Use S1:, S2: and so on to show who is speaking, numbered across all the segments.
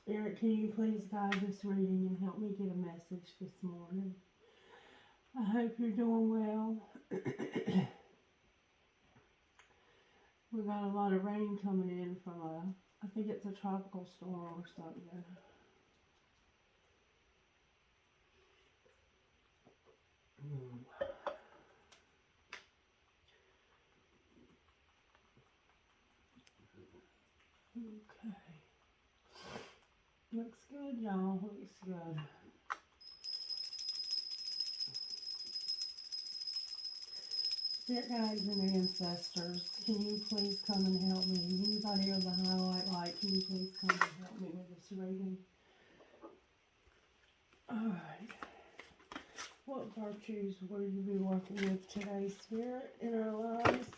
S1: Spirit, can you please guide this reading and help me get a message this morning? I hope you're doing well. We've got a lot of rain coming in from I think it's a tropical storm or something. Okay. Looks good, y'all. Looks good. Spirit guides and ancestors, can you please come and help me? Anybody of the highlight light, can you please come and help me with this reading? Alright. What virtues will you be working with today, Spirit, in our lives?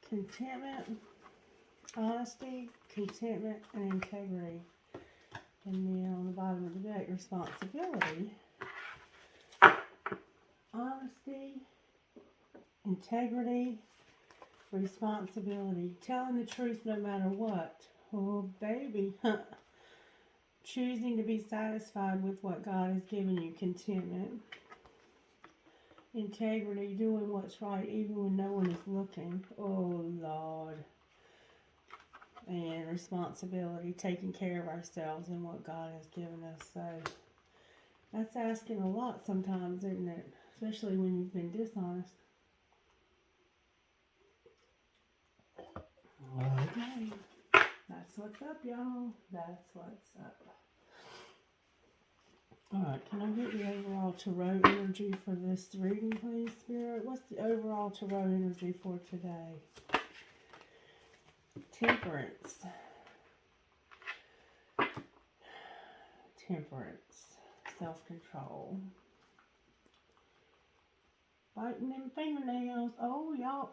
S1: Contentment, honesty, contentment, and integrity. And then on the bottom of the deck, responsibility, honesty, integrity, responsibility, telling the truth no matter what. Oh, baby. Choosing to be satisfied with what God has given you, contentment. Integrity, doing what's right even when no one is looking. Oh, Lord. And responsibility, taking care of ourselves and what God has given us. So that's asking a lot sometimes, isn't it? Especially when you've been dishonest. Okay. That's what's up, y'all. That's what's up. Alright, can I get the overall tarot energy for this reading, please, Spirit? What's the overall tarot energy for today? Temperance. Temperance. Self-control. Biting them fingernails. Oh, y'all,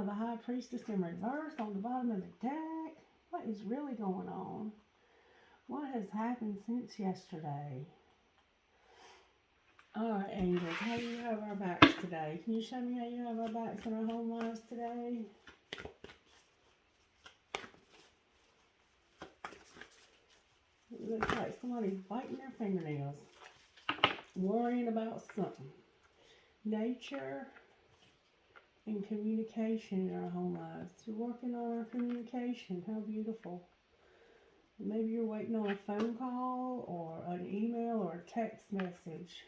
S1: the High Priestess in reverse on the bottom of the deck. What is really going on? What has happened since yesterday? Alright, angels, how do you have our backs today? Can you show me how you have our backs in our home lives today? It looks like somebody's biting their fingernails, worrying about something. Nature and communication in our home lives. We're working on our communication. How beautiful. Maybe you're waiting on a phone call or an email or a text message.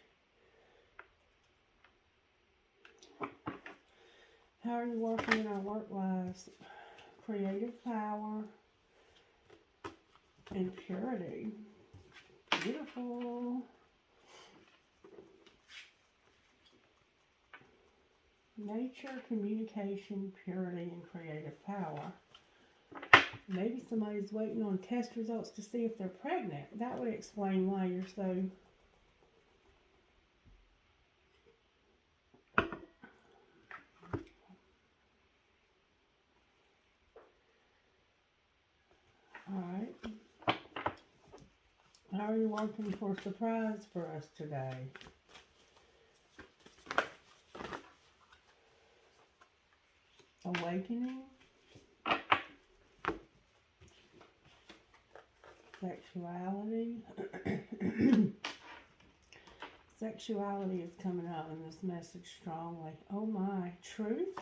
S1: How are you working in our work lives? Creative power and purity. Beautiful. Nature, communication, purity, and creative power. Maybe somebody's waiting on test results to see if they're pregnant. That would explain why you're so... Alright. How are you working for a surprise for us today? Awakening. Sexuality. Sexuality is coming out in this message strongly. Oh my. Truth?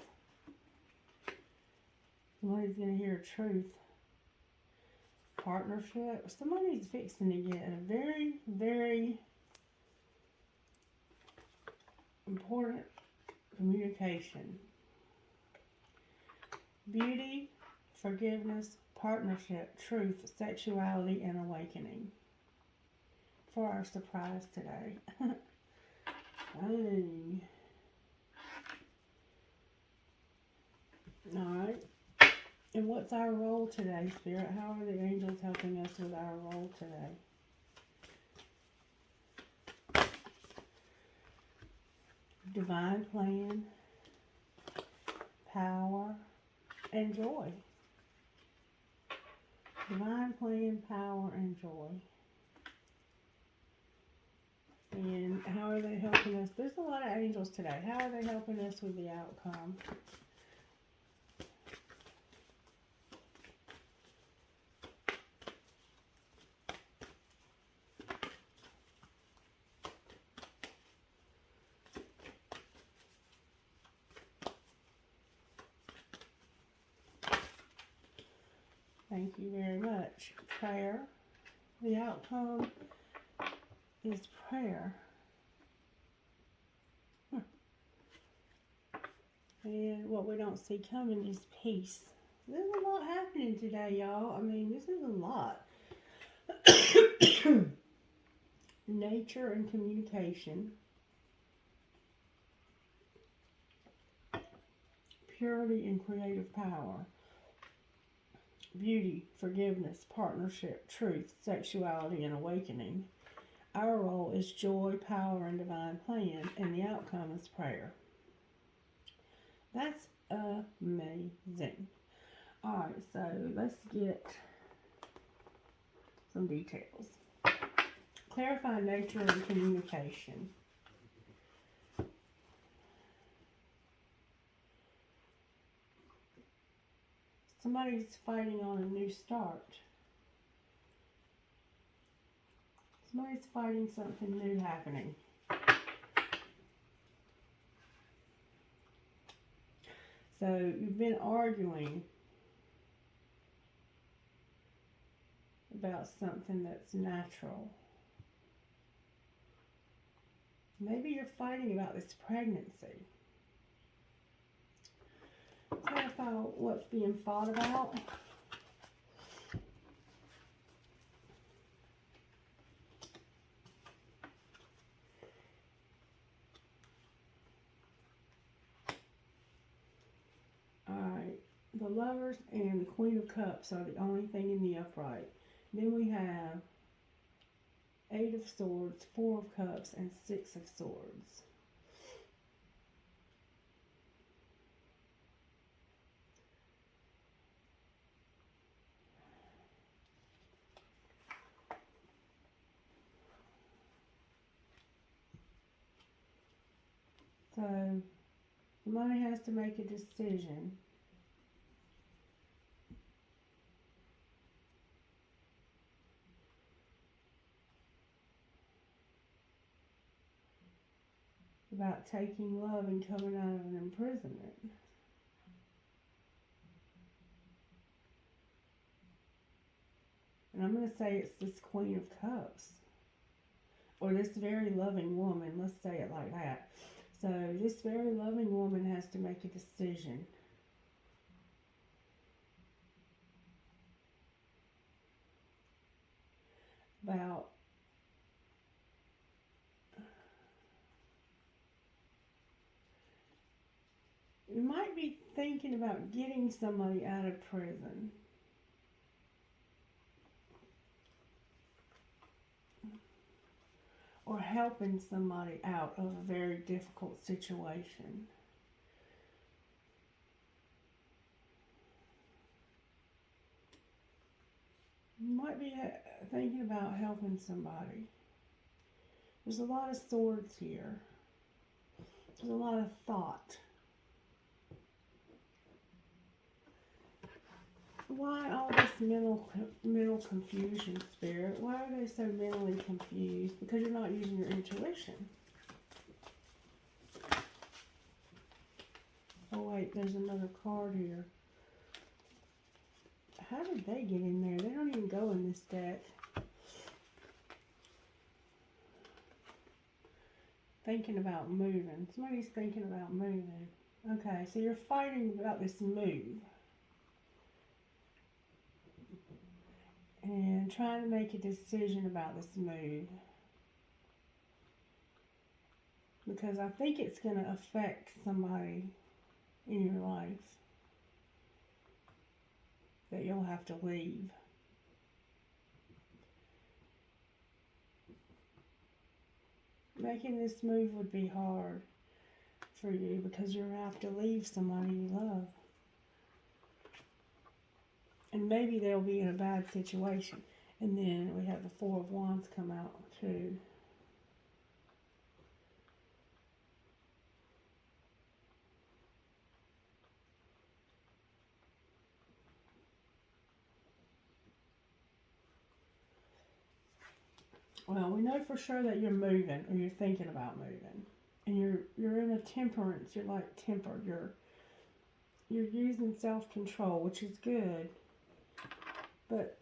S1: Somebody's going to hear truth. Partnership. Somebody's fixing to get a very, very important communication. Beauty, forgiveness, partnership, truth, sexuality, and awakening for our surprise today. Hey. Alright. And what's our role today, Spirit? How are the angels helping us with our role today? Divine plan, power, and joy. Divine plan, power, and joy. And how are they helping us? There's a lot of angels today. How are they helping us with the outcome? Thank you very much. Prayer. The outcome is prayer. And what we don't see coming is peace. There's a lot happening today, y'all. I mean, this is a lot. Nature and communication. Purity and creative power. Beauty, forgiveness, partnership, truth, sexuality, and awakening. Our role is joy, power, and divine plan, and the outcome is prayer. That's amazing. Alright, so let's get some details. Clarify nature and communication. Somebody's fighting on a new start. Somebody's fighting something new happening. So you've been arguing about something that's natural. Maybe you're fighting about this pregnancy. Clarify what's being fought about. Alright, the Lovers and the Queen of Cups are the only thing in the upright. Then we have 8 of Swords, 4 of Cups, and 6 of Swords. So, somebody has to make a decision. About taking love and coming out of an imprisonment. And I'm going to say it's this Queen of Cups. Or this very loving woman. Let's say it like that. So this very loving woman has to make a decision. About you might be thinking about getting somebody out of prison. Or helping somebody out of a very difficult situation. You might be thinking about helping somebody. There's a lot of swords here. There's a lot of thought. Why all this mental confusion, Spirit? Why are they so mentally confused? Because you're not using your intuition. Oh wait, there's another card here. How did they get in there? They don't even go in this deck. Thinking about moving. Somebody's thinking about moving. Okay, so you're fighting about this move. And trying to make a decision about this move. Because I think it's going to affect somebody in your life that you'll have to leave. Making this move would be hard for you because you're going to have to leave somebody you love. And maybe they'll be in a bad situation. And then we have the Four of Wands come out too. Well, we know for sure that you're moving or you're thinking about moving. And you're in a temperance, you're like tempered. You're using self-control, which is good. But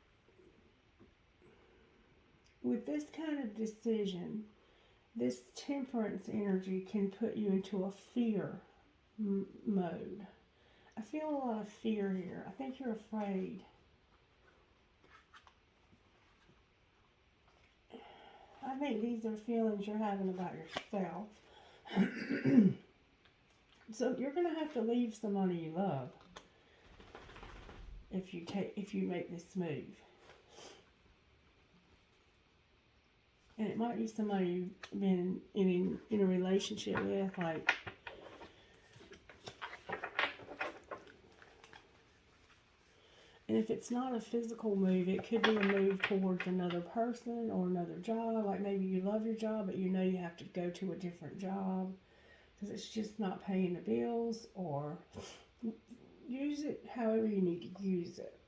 S1: with this kind of decision, this temperance energy can put you into a fear mode. I feel a lot of fear here. I think you're afraid. I think these are feelings you're having about yourself. So you're going to have to leave somebody you love if you make this move. And it might be somebody you've been in a relationship with, like, and if it's not a physical move, it could be a move towards another person or another job. Like maybe you love your job, but you know you have to go to a different job because it's just not paying the bills, or use it however you need to use it.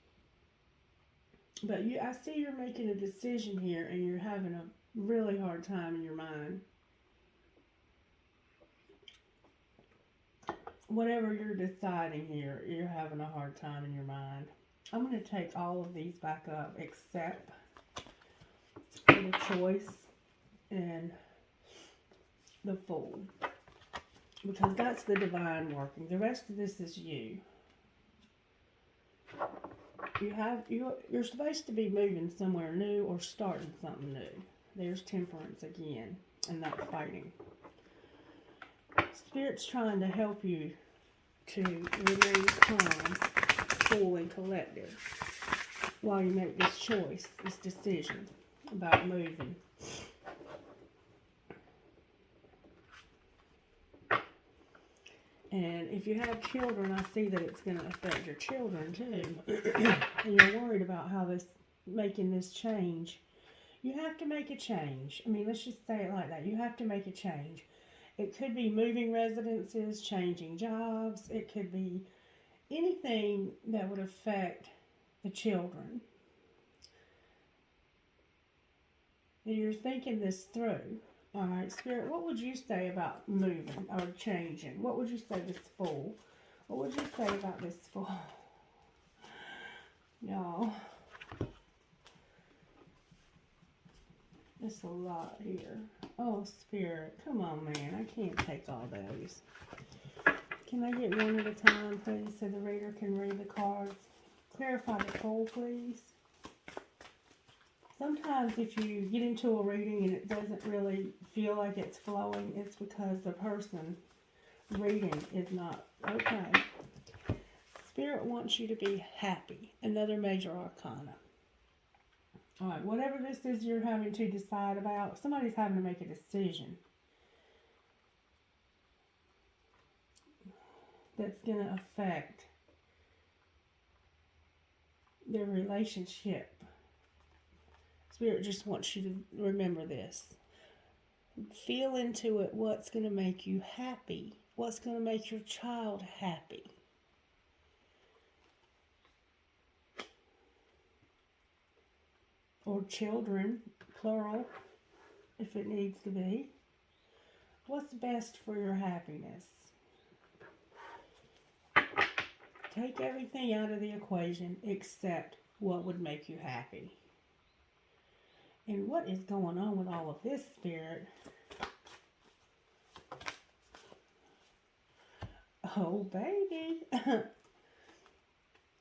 S1: But I see you're making a decision here and you're having a really hard time in your mind. Whatever you're deciding here, you're having a hard time in your mind. I'm going to take all of these back up except for the choice and the Fool, because that's the divine working. The rest of this is you. You're supposed to be moving somewhere new or starting something new. There's temperance again, and not fighting. Spirit's trying to help you to remain calm, cool, and collected while you make this choice, this decision about moving. And if you have children, I see that it's going to affect your children too. And you're worried about how making this change. You have to make a change. I mean, let's just say it like that. You have to make a change. It could be moving residences, changing jobs. It could be anything that would affect the children. And you're thinking this through. All right, Spirit, what would you say about moving or changing? What would you say this Fool? What would you say about this Fool? Y'all. It's a lot here. Oh, Spirit, come on, man. I can't take all those. Can I get one at a time, please, so the reader can read the cards? Clarify the Fool, please. Sometimes if you get into a reading and it doesn't really feel like it's flowing, it's because the person reading is not okay. Spirit wants you to be happy. Another major arcana. All right, whatever this is you're having to decide about, somebody's having to make a decision that's going to affect their relationship. Spirit just wants you to remember this. Feel into it what's going to make you happy, what's going to make your child happy. Or children, plural, if it needs to be. What's best for your happiness? Take everything out of the equation except what would make you happy. And what is going on with all of this, Spirit? Oh, baby.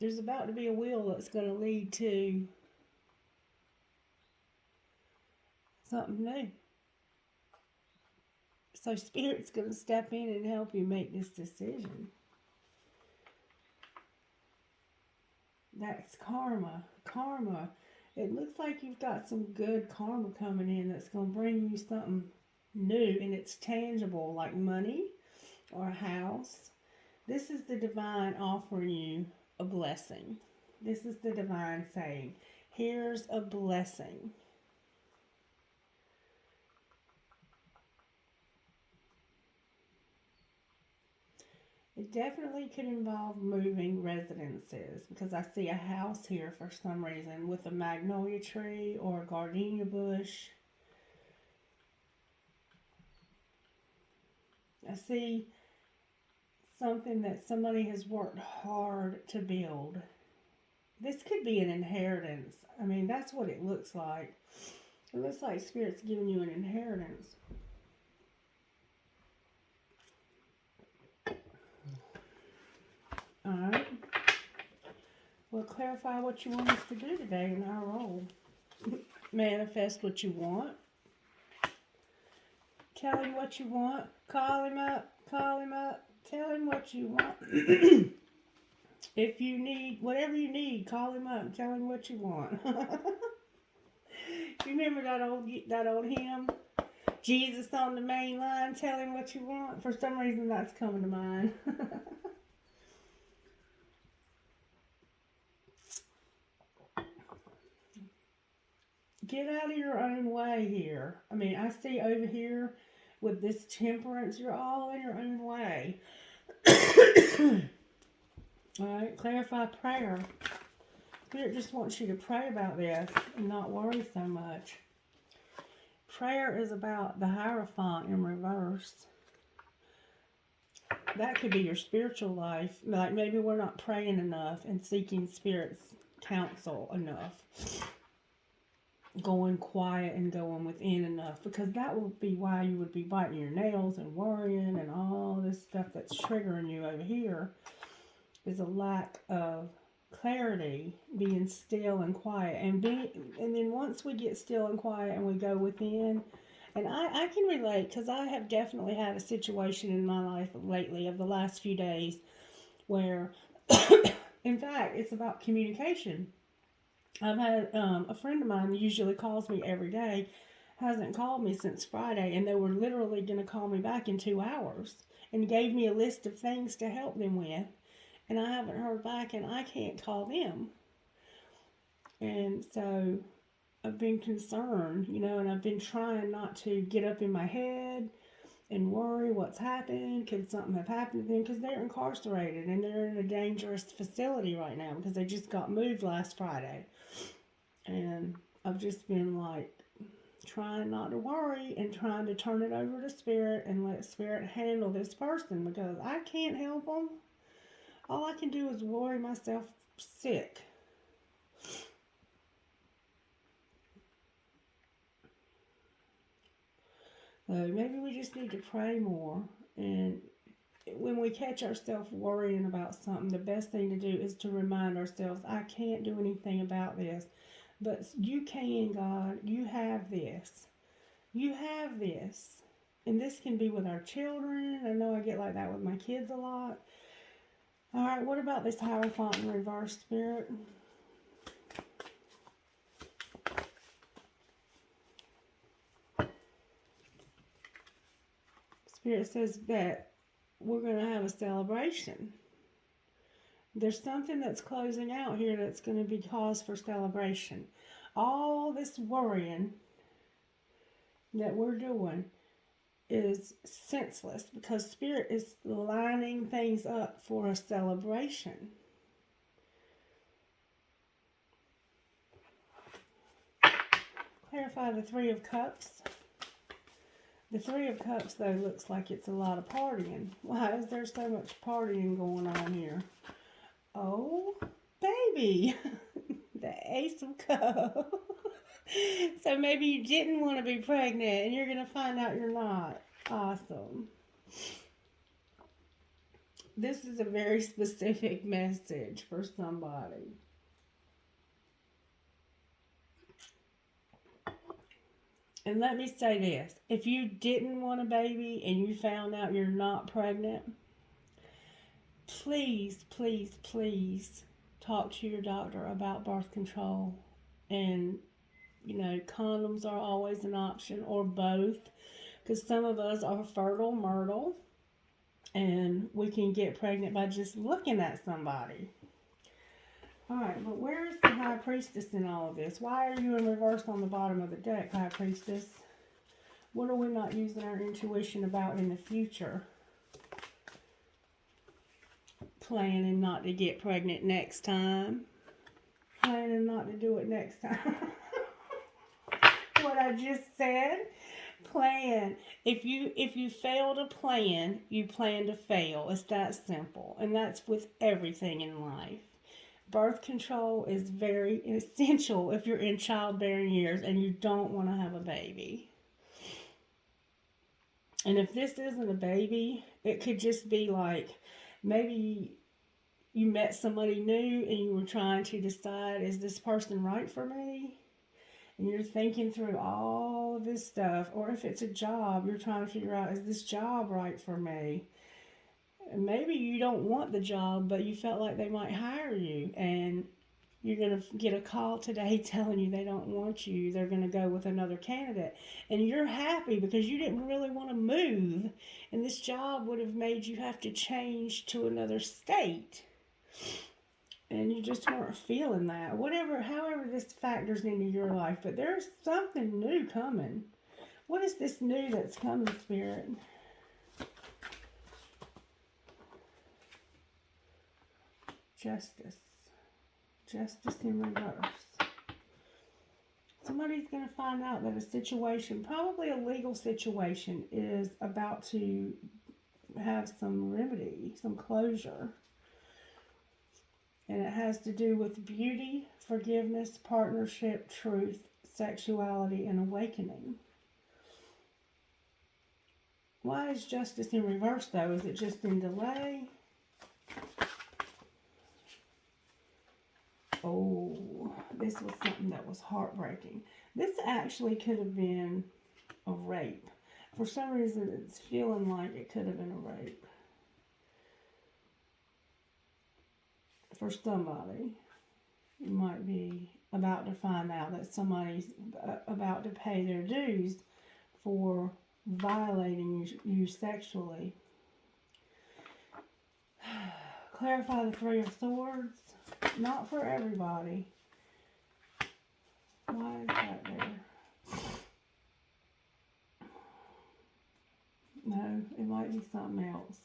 S1: There's about to be a wheel that's going to lead to something new. So Spirit's going to step in and help you make this decision. That's karma. Karma. It looks like you've got some good karma coming in that's going to bring you something new, and it's tangible, like money or a house. This is the divine offering you a blessing. This is the divine saying, here's a blessing. It definitely could involve moving residences, because I see a house here for some reason with a magnolia tree or a gardenia bush. I see something that somebody has worked hard to build. This could be an inheritance. I mean, that's what it looks like. It looks like Spirit's giving you an inheritance. Alright. Well, clarify what you want us to do today in our role. Manifest what you want. Tell him what you want. Call him up. Call him up. Tell him what you want. If you need, whatever you need, call him up and tell him what you want. You remember that old hymn? Jesus on the main line, tell him what you want. For some reason, that's coming to mind. Get out of your own way here. I mean, I see over here with this temperance, you're all in your own way. Alright, clarify prayer. Spirit just wants you to pray about this and not worry so much. Prayer is about the Hierophant in reverse. That could be your spiritual life. Like maybe we're not praying enough and seeking Spirit's counsel enough. Going quiet and going within enough. Because that would be why you would be biting your nails and worrying and all this stuff that's triggering you over here. Is a lack of clarity, being still and quiet, and then once we get still and quiet and we go within, and I can relate because I have definitely had a situation in my life lately of the last few days where in fact it's about communication. I've had a friend of mine usually calls me every day, hasn't called me since Friday, and they were literally going to call me back in 2 hours and gave me a list of things to help them with. And I haven't heard back, and I can't call them. And so I've been concerned, and I've been trying not to get up in my head and worry what's happened. Could something have happened to them? Because they're incarcerated, and they're in a dangerous facility right now because they just got moved last Friday. And I've just been like trying not to worry and trying to turn it over to Spirit and let Spirit handle this person because I can't help them. All I can do is worry myself sick. So maybe we just need to pray more. And when we catch ourselves worrying about something, the best thing to do is to remind ourselves, I can't do anything about this. But you can, God. You have this. You have this. And this can be with our children. I know I get like that with my kids a lot. Alright, what about this Hierophant in reverse, Spirit? Spirit says that we're going to have a celebration. There's something that's closing out here that's going to be cause for celebration. All this worrying that we're doing is senseless because Spirit is lining things up for a celebration. Clarify the Three of Cups. The Three of Cups, though, looks like it's a lot of partying. Why is there so much partying going on here? Oh, baby. The Ace of Cups. So maybe you didn't want to be pregnant and you're going to find out you're not. Awesome. This is a very specific message for somebody. And let me say this. If you didn't want a baby and you found out you're not pregnant, please, please, please talk to your doctor about birth control. And, condoms are always an option, or both. Because some of us are fertile myrtle. And we can get pregnant by just looking at somebody. Alright, but where is the High Priestess in all of this? Why are you in reverse on the bottom of the deck, High Priestess? What are we not using our intuition about in the future? Planning not to get pregnant next time. Planning not to do it next time. What I just said. Plan. If you fail to plan, you plan to fail. It's that simple. And that's with everything in life. Birth control is very essential if you're in childbearing years and you don't want to have a baby. And if this isn't a baby, it could just be like maybe you met somebody new and you were trying to decide, is this person right for me? And you're thinking through all of this stuff. Or if it's a job, you're trying to figure out, is this job right for me? And maybe you don't want the job, but you felt like they might hire you. And you're going to get a call today telling you they don't want you. They're going to go with another candidate. And you're happy because you didn't really want to move. And this job would have made you have to change to another state. And you just weren't feeling that. However this factors into your life. But there's something new coming. What is this new that's coming, Spirit? Justice. Justice in reverse. Somebody's going to find out that a situation, probably a legal situation, is about to have some remedy, some closure. And it has to do with beauty, forgiveness, partnership, truth, sexuality, and awakening. Why is justice in reverse, though? Is it just in delay? Oh, this was something that was heartbreaking. This actually could have been a rape. For some reason, it's feeling like it could have been a rape. For somebody, you might be about to find out that somebody's about to pay their dues for violating you sexually. Clarify the Three of Swords. Not for everybody. Why is that there? No, it might be something else.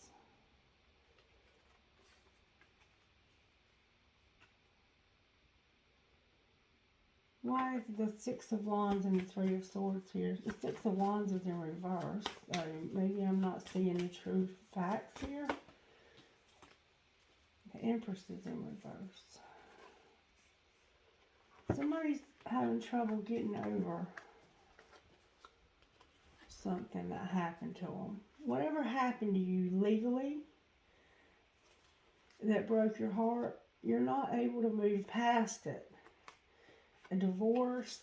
S1: Why is the Six of Wands and the Three of Swords here? The Six of Wands is in reverse. Maybe I'm not seeing the true facts here. The Empress is in reverse. Somebody's having trouble getting over something that happened to them. Whatever happened to you legally that broke your heart, you're not able to move past it. A divorce,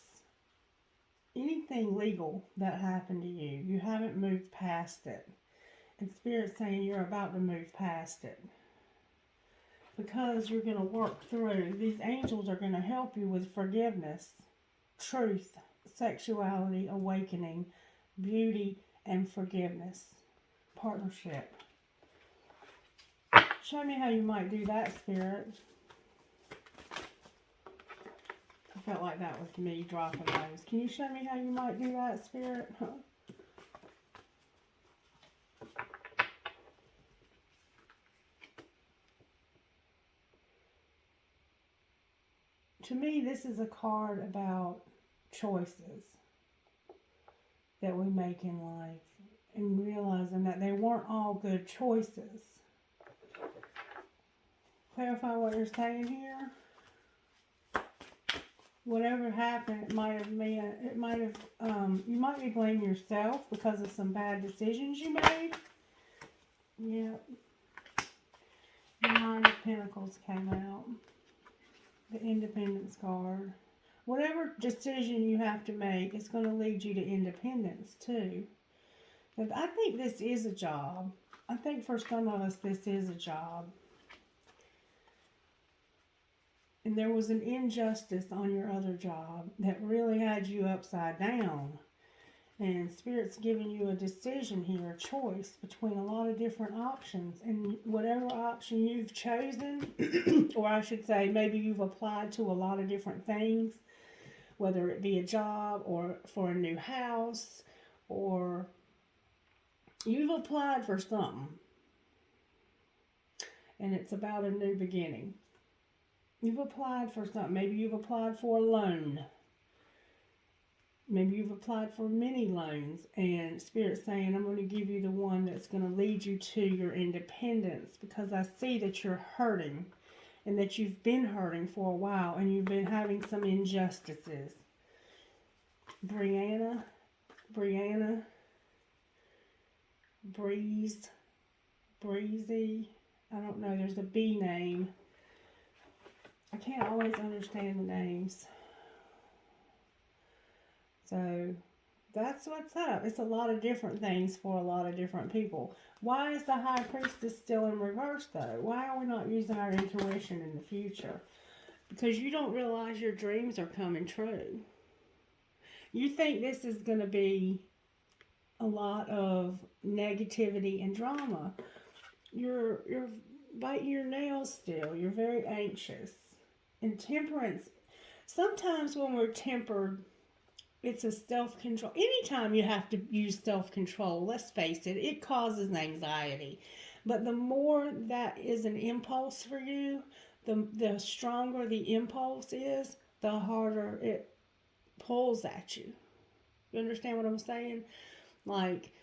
S1: anything legal that happened to you, you haven't moved past it. And Spirit's saying you're about to move past it. Because you're going to work through, these angels are going to help you with forgiveness, truth, sexuality, awakening, beauty, and forgiveness. Partnership. Show me how you might do that, Spirit. I felt like that was me dropping those. Can you show me how you might do that, Spirit? To me, this is a card about choices that we make in life and realizing that they weren't all good choices. Clarify what you're saying here. Whatever happened, you might be blaming yourself because of some bad decisions you made. Yep. The Nine of Pentacles came out. The Independence card. Whatever decision you have to make, it's going to lead you to independence too. But I think this is a job. I think for some of us, this is a job. And there was an injustice on your other job that really had you upside down. And Spirit's giving you a decision here, a choice between a lot of different options. And whatever option you've chosen, or I should say maybe you've applied to a lot of different things, whether it be a job or for a new house, or you've applied for something. And it's about a new beginning. You've applied for something. Maybe you've applied for a loan. Maybe you've applied for many loans, and Spirit's saying, I'm going to give you the one that's going to lead you to your independence, because I see that you're hurting. and that you've been hurting for a while and you've been having some injustices. Brianna, Breezy, I don't know, there's a B name. I can't always understand the names. So that's what's up. It's a lot of different things for a lot of different people. Why is the High Priestess still in reverse, though? Why are we not using our intuition in the future? Because you don't realize your dreams are coming true. You think this is going to be a lot of negativity and drama. You're biting your nails still. You're very anxious. And temperance, sometimes when we're tempered, it's a self-control. Anytime you have to use self-control, let's face it, it causes anxiety. But the more that is an impulse for you, the stronger the impulse is, the harder it pulls at you. You understand what I'm saying? Like,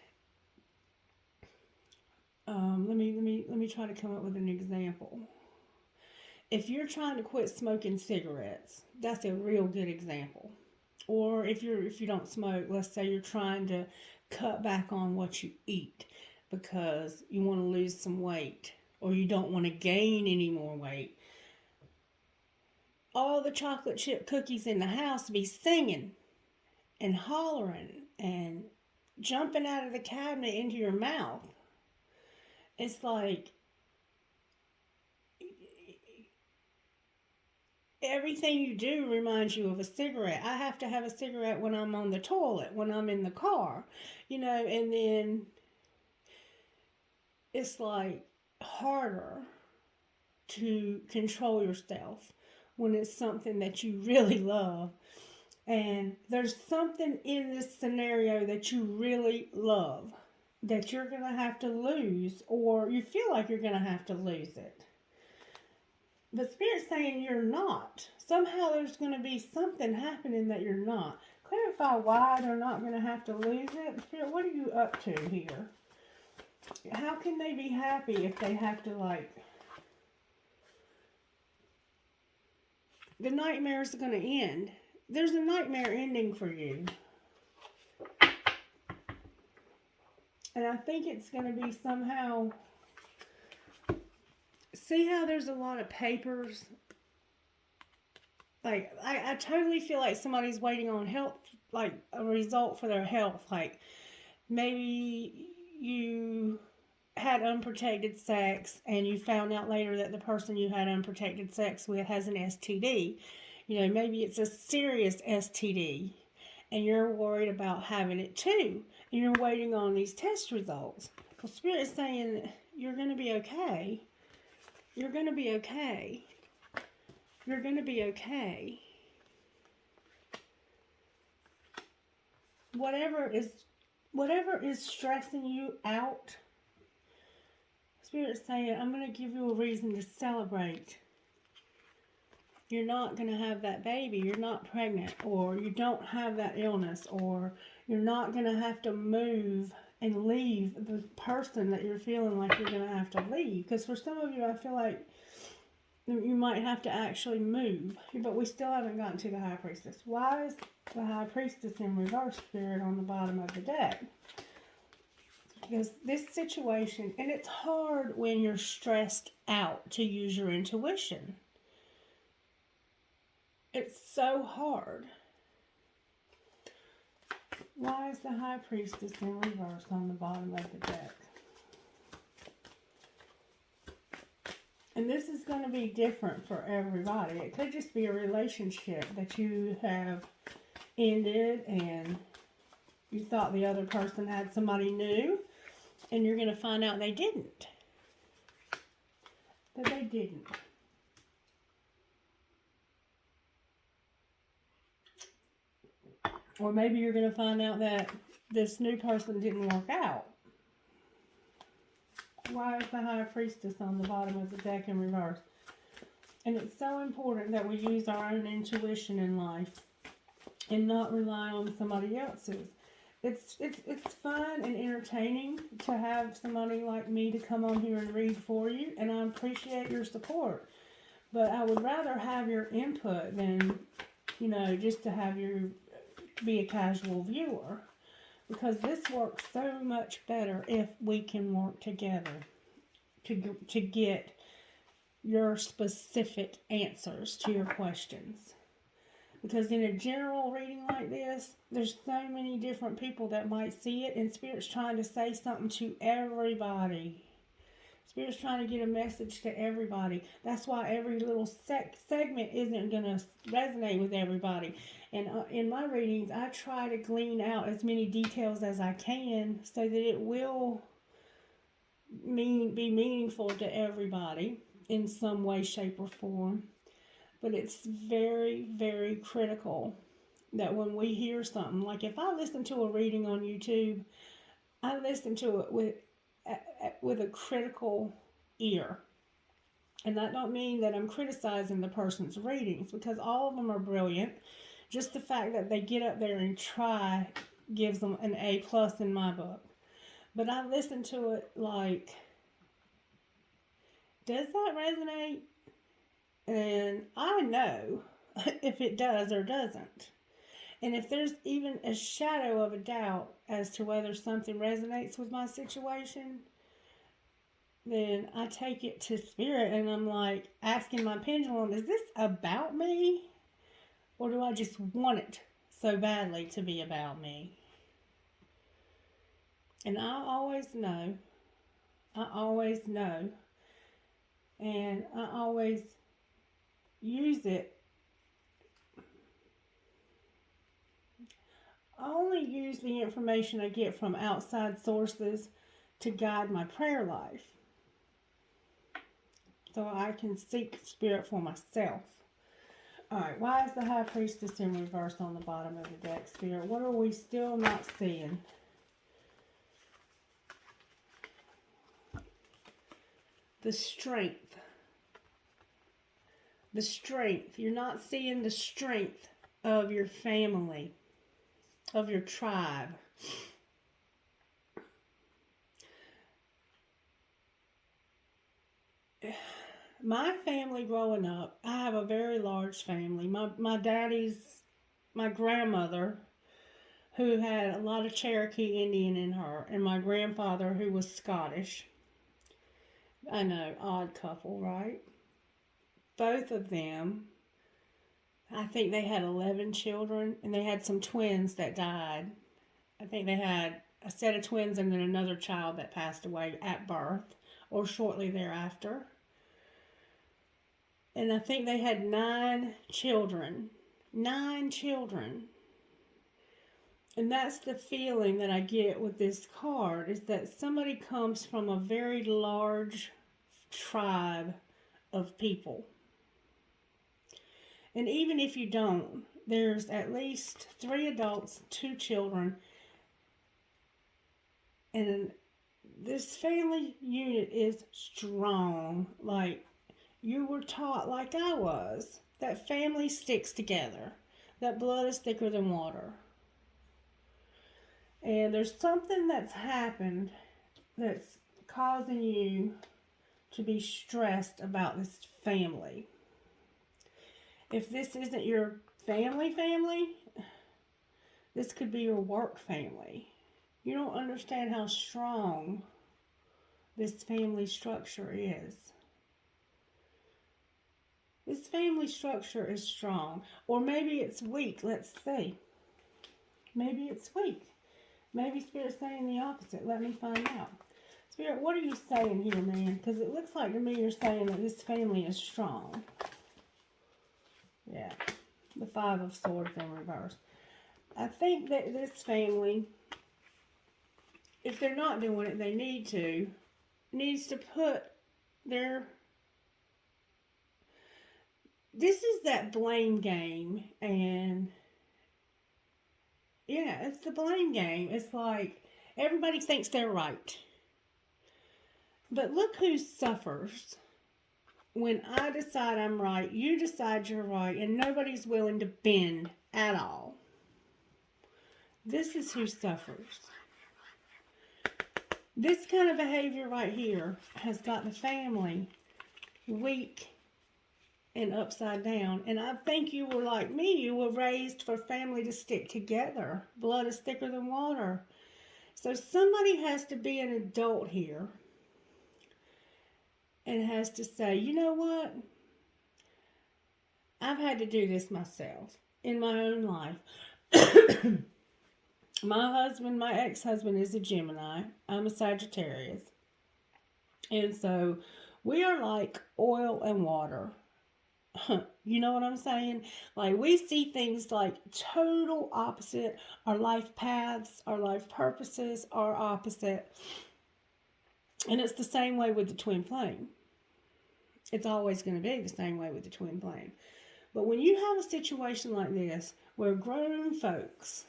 S1: let me try to come up with an example. If you're trying to quit smoking cigarettes, that's a real good example. Or if you don't smoke, let's say you're trying to cut back on what you eat because you want to lose some weight or you don't want to gain any more weight. All the chocolate chip cookies in the house be singing and hollering and jumping out of the cabinet into your mouth. It's like everything you do reminds you of a cigarette. I have to have a cigarette when I'm on the toilet, when I'm in the car, and then it's like harder to control yourself when it's something that you really love. And there's something in this scenario that you really love that you're going to have to lose, or you feel like you're going to have to lose it. But Spirit's saying you're not. Somehow there's going to be something happening that you're not. Clarify why they're not going to have to lose it. Spirit, what are you up to here? How can they be happy if they have to, the nightmare is going to end. There's a nightmare ending for you. And I think it's going to be somehow... See how there's a lot of papers? I totally feel like somebody's waiting on health, a result for their health. Like, maybe you had unprotected sex and you found out later that the person you had unprotected sex with has an STD. Maybe it's a serious STD and you're worried about having it too. And you're waiting on these test results. Well, Spirit's saying you're going to be okay. You're going to be okay. You're going to be okay. Whatever is stressing you out, Spirit's saying, I'm going to give you a reason to celebrate. You're not going to have that baby. You're not pregnant, or you don't have that illness, or you're not going to have to move and leave the person that you're feeling like you're going to have to leave. Because for some of you, I feel like you might have to actually move. But we still haven't gotten to the High Priestess. Why is the High Priestess in reverse, Spirit, on the bottom of the deck? Because this situation, and it's hard when you're stressed out to use your intuition. It's so hard. Why is the High Priestess in reverse on the bottom of the deck? And this is going to be different for everybody. It could just be a relationship that you have ended and you thought the other person had somebody new, and you're going to find out they didn't. That they didn't. Or maybe you're going to find out that this new person didn't work out. Why is the High Priestess on the bottom of the deck in reverse? And it's so important that we use our own intuition in life and not rely on somebody else's. It's fun and entertaining to have somebody like me to come on here and read for you, and I appreciate your support. But I would rather have your input than, just to have you be a casual viewer. Because this works so much better if we can work together to get your specific answers to your questions. Because in a general reading like this, there's so many different people that might see it, and Spirit's trying to say something to everybody. Spirit's trying to get a message to everybody. That's why every little segment isn't going to resonate with everybody. And in my readings, I try to glean out as many details as I can so that it will be meaningful to everybody in some way, shape, or form. But it's very, very critical that when we hear something, like if I listen to a reading on YouTube, I listen to it with a critical ear. And that don't mean that I'm criticizing the person's readings, because all of them are brilliant. Just the fact that they get up there and try gives them an A+ in my book. But I listen to it like, does that resonate? And I know if it does or doesn't. And if there's even a shadow of a doubt as to whether something resonates with my situation, then I take it to Spirit and I'm like asking my pendulum, is this about me? Or do I just want it so badly to be about me? And I always know. And I always use it. I only use the information I get from outside sources to guide my prayer life, so I can seek Spirit for myself. Alright, why is the High Priestess in reverse on the bottom of the deck, Spirit? What are we still not seeing? The strength. The strength. You're not seeing the strength of your family, of your tribe. My family growing up, I have a very large family. My grandmother, who had a lot of Cherokee Indian in her, and my grandfather, who was Scottish. I know, odd couple, right? Both of them, I think they had 11 children, and they had some twins that died. I think they had a set of twins and then another child that passed away at birth or shortly thereafter. And I think they had 9 children. 9 children. And that's the feeling that I get with this card, is that somebody comes from a very large tribe of people. And even if you don't, there's at least 3 adults, 2 children. And this family unit is strong. Like, you were taught, like I was, that family sticks together. That blood is thicker than water. And there's something that's happened that's causing you to be stressed about this family. If this isn't your family, this could be your work family. You don't understand how strong this family structure is. This family structure is strong. Or maybe it's weak. Let's see. Maybe it's weak. Maybe Spirit's saying the opposite. Let me find out. Spirit, what are you saying here, man? Because it looks like to me you're saying that this family is strong. Yeah. The 5 of Swords in reverse. I think that this family, if they're not doing it, they needs to put their... This is that blame game, and yeah, it's the blame game. It's like everybody thinks they're right. But look who suffers when I decide I'm right, you decide you're right, and nobody's willing to bend at all. This is who suffers. This kind of behavior right here has got the family weak and upside down. And I think you were like me. You were raised for family to stick together. Blood is thicker than water. So somebody has to be an adult here and has to say, you know what? I've had to do this myself in my own life. My ex-husband is a Gemini. I'm a Sagittarius. And so we are like oil and water. You know what I'm saying? Like, we see things like total opposite. Our life paths, our life purposes are opposite. And it's the same way with the twin flame. It's always going to be the same way with the twin flame. But when you have a situation like this, where grown folks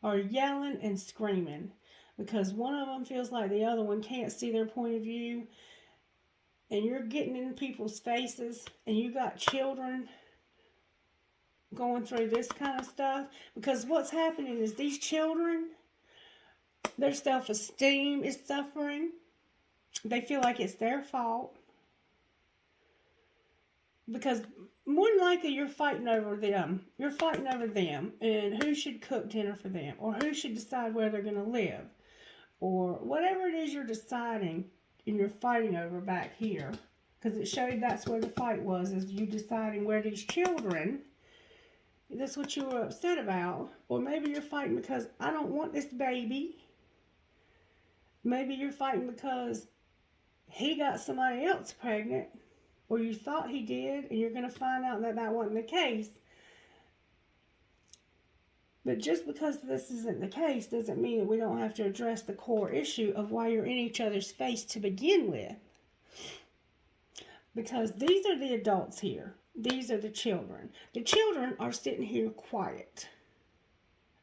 S1: are yelling and screaming because one of them feels like the other one can't see their point of view, and you're getting in people's faces, and you got children going through this kind of stuff, because what's happening is these children, their self-esteem is suffering. They feel like it's their fault. Because more than likely you're fighting over them. You're fighting over them and who should cook dinner for them, or who should decide where they're going to live, or whatever it is you're deciding and you're fighting over back here. Because it showed that's where the fight was, is you deciding where these children, that's what you were upset about. Or maybe you're fighting because I don't want this baby. Maybe you're fighting because he got somebody else pregnant, or you thought he did, and you're going to find out that that wasn't the case. But just because this isn't the case doesn't mean that we don't have to address the core issue of why you're in each other's face to begin with. Because these are the adults here. These are the children. The children are sitting here quiet,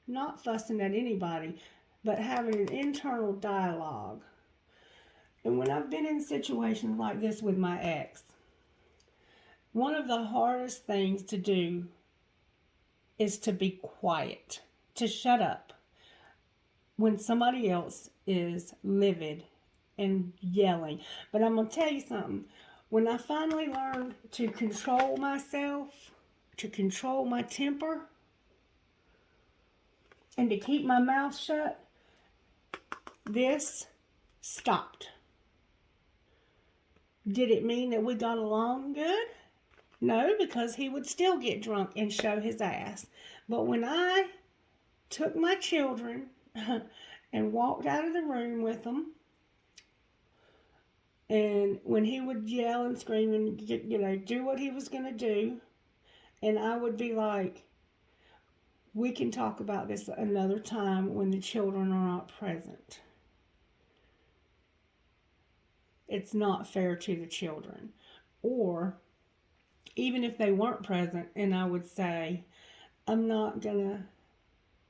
S1: not fussing at anybody, but having an internal dialogue. And when I've been in situations like this with my ex, one of the hardest things to do is to be quiet, to shut up when somebody else is livid and yelling. But I'm going to tell you something. When I finally learned to control myself, to control my temper, and to keep my mouth shut, this stopped. Did it mean that we got along good? No, because he would still get drunk and show his ass. But when I took my children and walked out of the room with them, and when he would yell and scream and, you know, do what he was going to do, and I would be like, we can talk about this another time when the children are not present. It's not fair to the children. Or even if they weren't present, and I would say, I'm not gonna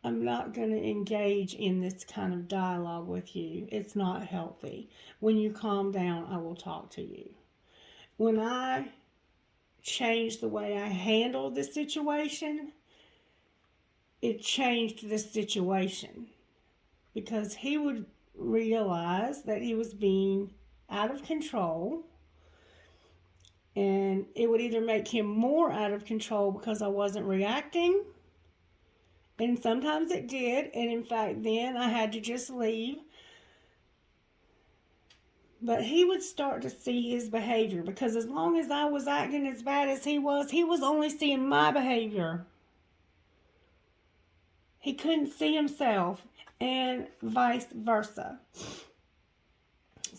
S1: engage in this kind of dialogue with you. It's not healthy. When you calm down, I will talk to you. When I changed the way I handled the situation, it changed the situation, because he would realize that he was being out of control. And it would either make him more out of control because I wasn't reacting. And sometimes it did. And in fact, then I had to just leave. But he would start to see his behavior. Because as long as I was acting as bad as he was only seeing my behavior. He couldn't see himself. And vice versa.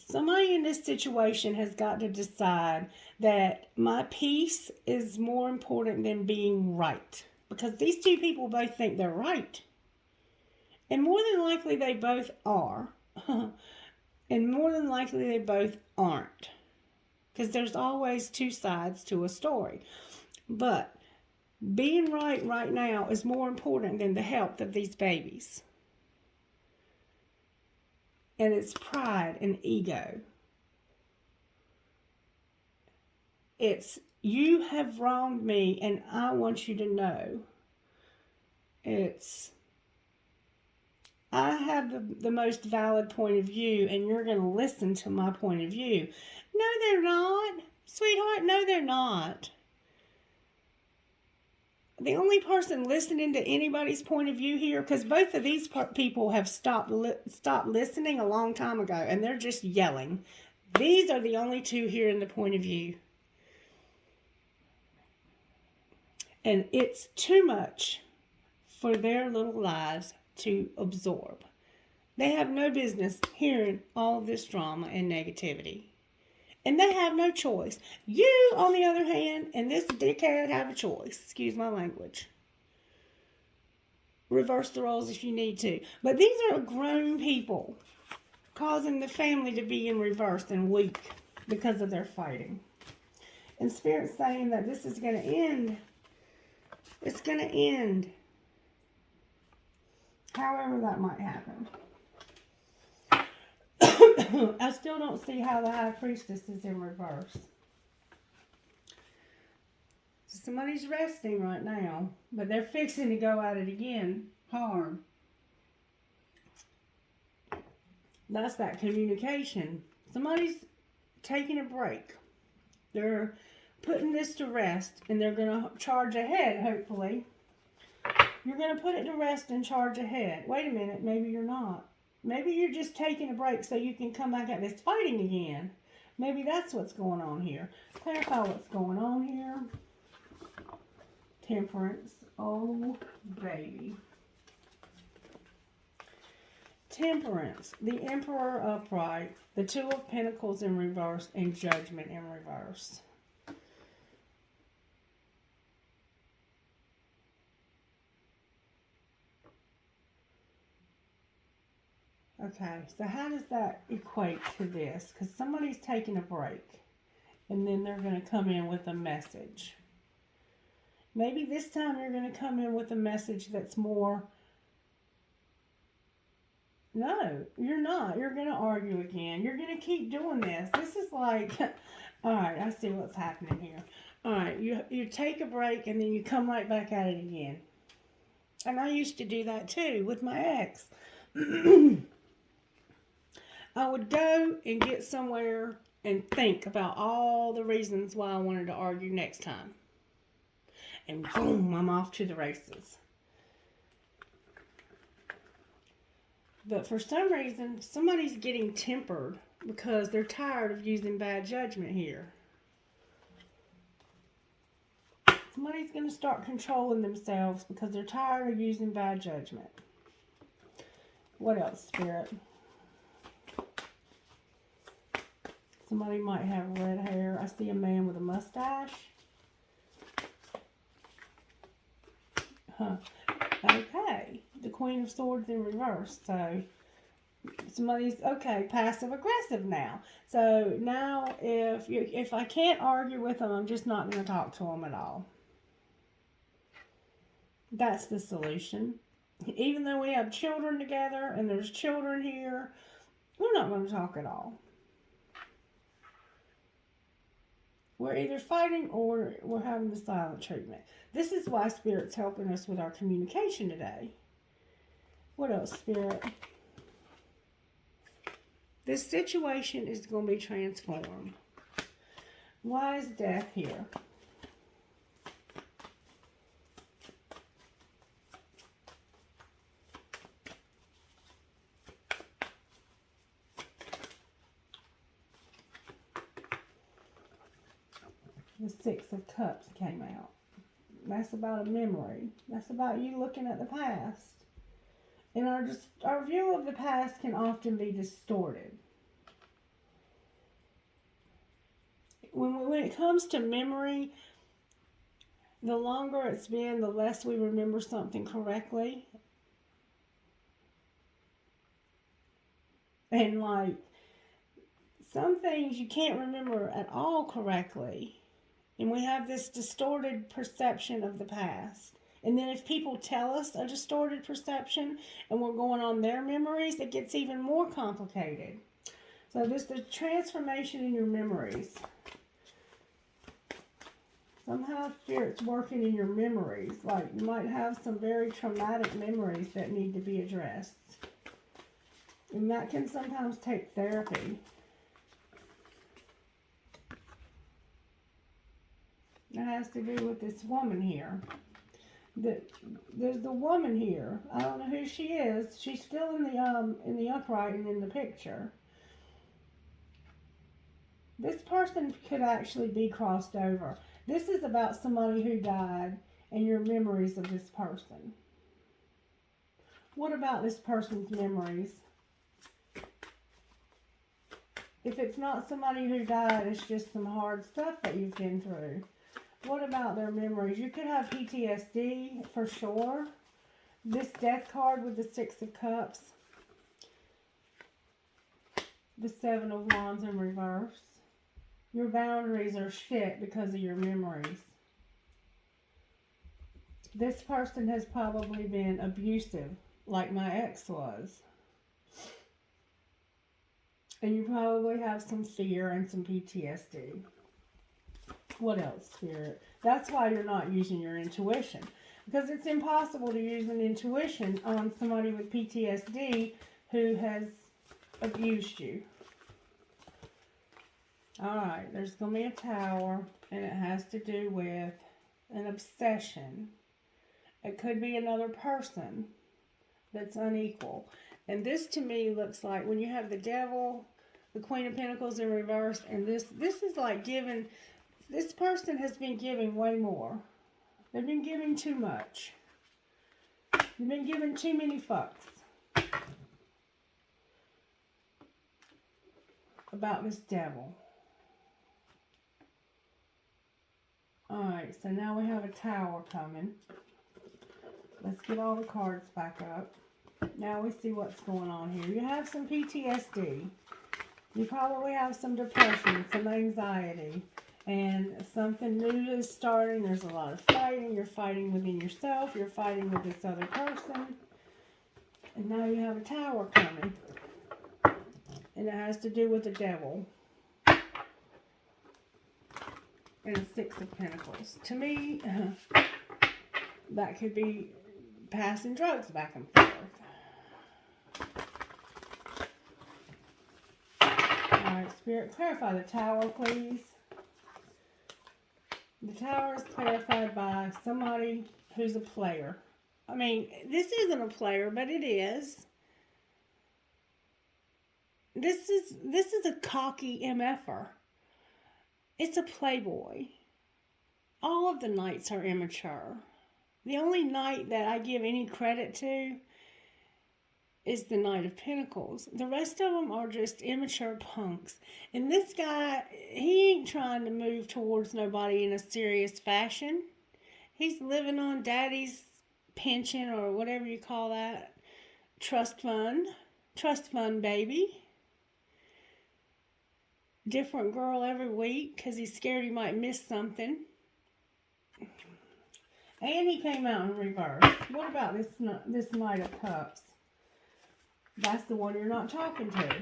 S1: Somebody in this situation has got to decide that my peace is more important than being right. Because these two people both think they're right. And more than likely they both are. And more than likely they both aren't. Because there's always two sides to a story. But being right now is more important than the health of these babies. And it's pride and ego. It's, you have wronged me and I want you to know. It's, I have the most valid point of view and you're going to listen to my point of view. No, they're not. Sweetheart, no, they're not. The only person listening to anybody's point of view here, because both of these people have stopped listening a long time ago, and they're just yelling. These are the only two here in the point of view. And it's too much for their little lives to absorb. They have no business hearing all of this drama and negativity. And they have no choice. You, on the other hand, and this dickhead have a choice. Excuse my language. Reverse the roles if you need to. But these are grown people causing the family to be in reverse and weak because of their fighting. And Spirit's saying that this is going to end. It's going to end. However that might happen. I still don't see how the High Priestess is in reverse. Somebody's resting right now, but they're fixing to go at it again hard. That's that communication. Somebody's taking a break. They're putting this to rest, and they're going to charge ahead, hopefully. You're going to put it to rest and charge ahead. Wait a minute, maybe you're not. Maybe you're just taking a break so you can come back at this fighting again. Maybe that's what's going on here. Clarify what's going on here. Temperance. Oh, baby. Temperance. The Emperor upright. The Two of Pentacles in reverse. And Judgment in reverse. Okay, so how does that equate to this? Because somebody's taking a break, and then they're going to come in with a message. Maybe this time you're going to come in with a message that's more, no, you're not. You're going to argue again. You're going to keep doing this. This is like, all right, I see what's happening here. All right, you take a break, and then you come right back at it again. And I used to do that too with my ex. I would go and get somewhere and think about all the reasons why I wanted to argue next time. And boom, I'm off to the races. But for some reason, somebody's getting tempered because they're tired of using bad judgment here. Somebody's going to start controlling themselves because they're tired of using bad judgment. What else, Spirit? Somebody might have red hair. I see a man with a mustache. Huh. Okay. The Queen of Swords in reverse. So, somebody's, okay, passive aggressive now. So, now if I can't argue with them, I'm just not going to talk to them at all. That's the solution. Even though we have children together and there's children here, we're not going to talk at all. We're either fighting or we're having the silent treatment. This is why Spirit's helping us with our communication today. What else, Spirit? This situation is going to be transformed. Why is Death here? The Six of Cups came out. That's about a memory. That's about you looking at the past. And our view of the past can often be distorted. When it comes to memory, the longer it's been, the less we remember something correctly. And like, some things you can't remember at all correctly. And we have this distorted perception of the past. And then if people tell us a distorted perception and we're going on their memories, it gets even more complicated. So there's the transformation in your memories. Somehow Spirit's working in your memories. Like you might have some very traumatic memories that need to be addressed. And that can sometimes take therapy. It has to do with this woman here. There's the woman here. I don't know who she is. She's still in the upright and in the picture. This person could actually be crossed over. This is about somebody who died and your memories of this person. What about this person's memories? If it's not somebody who died, it's just some hard stuff that you've been through. What about their memories? You could have PTSD for sure. This death card with the Six of Cups. The Seven of Wands in reverse. Your boundaries are shit because of your memories. This person has probably been abusive, like my ex was. And you probably have some fear and some PTSD. What else, Spirit? That's why you're not using your intuition. Because it's impossible to use an intuition on somebody with PTSD who has abused you. Alright, there's going to be a Tower, and it has to do with an obsession. It could be another person that's unequal. And this to me looks like when you have the Devil, the Queen of Pentacles in reverse, and this is like giving, this person has been giving way more. They've been giving too much. They've been giving too many fucks about this Devil. Alright, so now we have a Tower coming. Let's get all the cards back up. Now we see what's going on here. You have some PTSD. You probably have some depression, some anxiety. And something new is starting. There's a lot of fighting. You're fighting within yourself. You're fighting with this other person. And now you have a Tower coming. And it has to do with the Devil. And the Six of Pentacles. To me, that could be passing drugs back and forth. Alright, Spirit, clarify the Tower, please. The Tower is clarified by somebody who's a player. I mean, this isn't a player, but it is. This is a cocky MFer. It's a playboy. All of the knights are immature. The only knight that I give any credit to is the Knight of Pentacles. The rest of them are just immature punks. And this guy, he ain't trying to move towards nobody in a serious fashion. He's living on daddy's pension or whatever you call that. Trust fund. Trust fund, baby. Different girl every week because he's scared he might miss something. And he came out in reverse. What about this Knight of Cups? That's the one you're not talking to.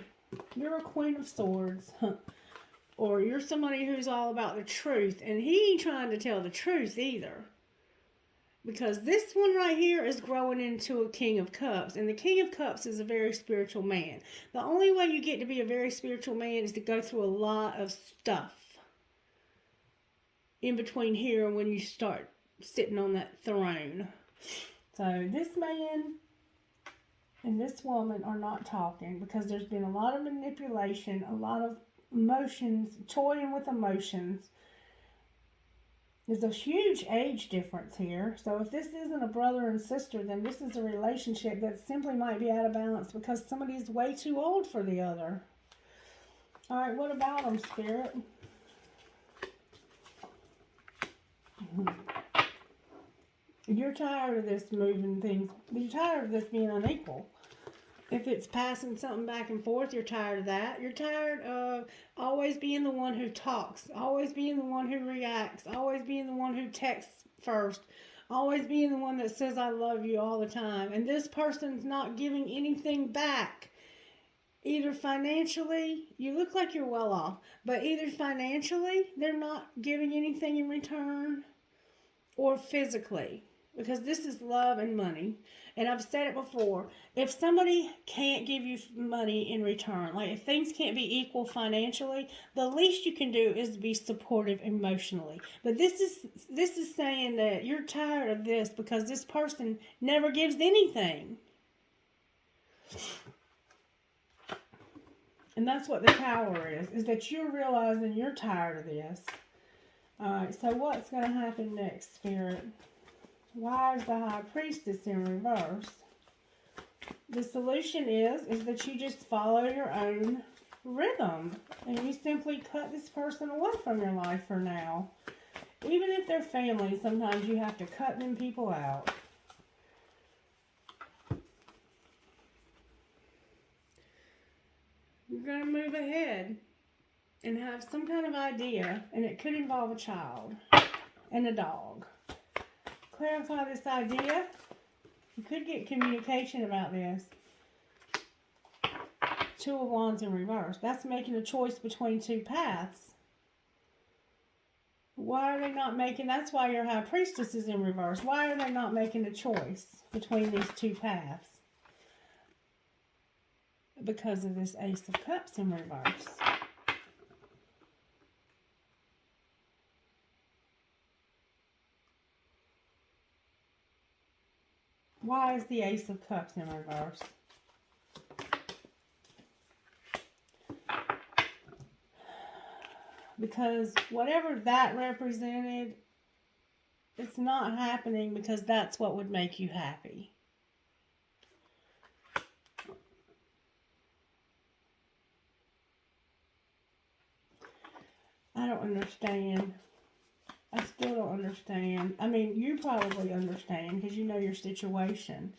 S1: You're a Queen of Swords. Or you're somebody who's all about the truth. And he ain't trying to tell the truth either. Because this one right here is growing into a King of Cups. And the King of Cups is a very spiritual man. The only way you get to be a very spiritual man is to go through a lot of stuff. In between here and when you start sitting on that throne. So this man and this woman are not talking because there's been a lot of manipulation, a lot of emotions, toying with emotions. There's a huge age difference here. So if this isn't a brother and sister, then this is a relationship that simply might be out of balance because somebody's way too old for the other. All right, what about them, Spirit? You're tired of this moving things. You're tired of this being unequal. If it's passing something back and forth, you're tired of that. You're tired of always being the one who talks, always being the one who reacts, always being the one who texts first, always being the one that says I love you all the time. And this person's not giving anything back. Either financially, you look like you're well off, but either financially, they're not giving anything in return, or physically. because this is love and money. And I've said it before, if somebody can't give you money in return, like if things can't be equal financially, the least you can do is be supportive emotionally. But this is saying that you're tired of this because this person never gives anything. And that's what the Tower is that you're realizing you're tired of this. Alright, so what's going to happen next, Spirit? Why is the High Priestess in reverse? The solution is that you just follow your own rhythm. And you simply cut this person away from your life for now. Even if they're family, sometimes you have to cut them people out. You're going to move ahead and have some kind of idea, and it could involve a child and a dog. Clarify this idea. You could get communication about this. Two of Wands in reverse. That's making a choice between two paths. Why are they not making, that's why your High Priestess is in reverse. Why are they not making a choice between these two paths? Because of this Ace of Cups in reverse. Why is the Ace of Cups in reverse? Because whatever that represented, it's not happening because that's what would make you happy. I don't understand. I still don't understand. I mean, you probably understand because you know your situation.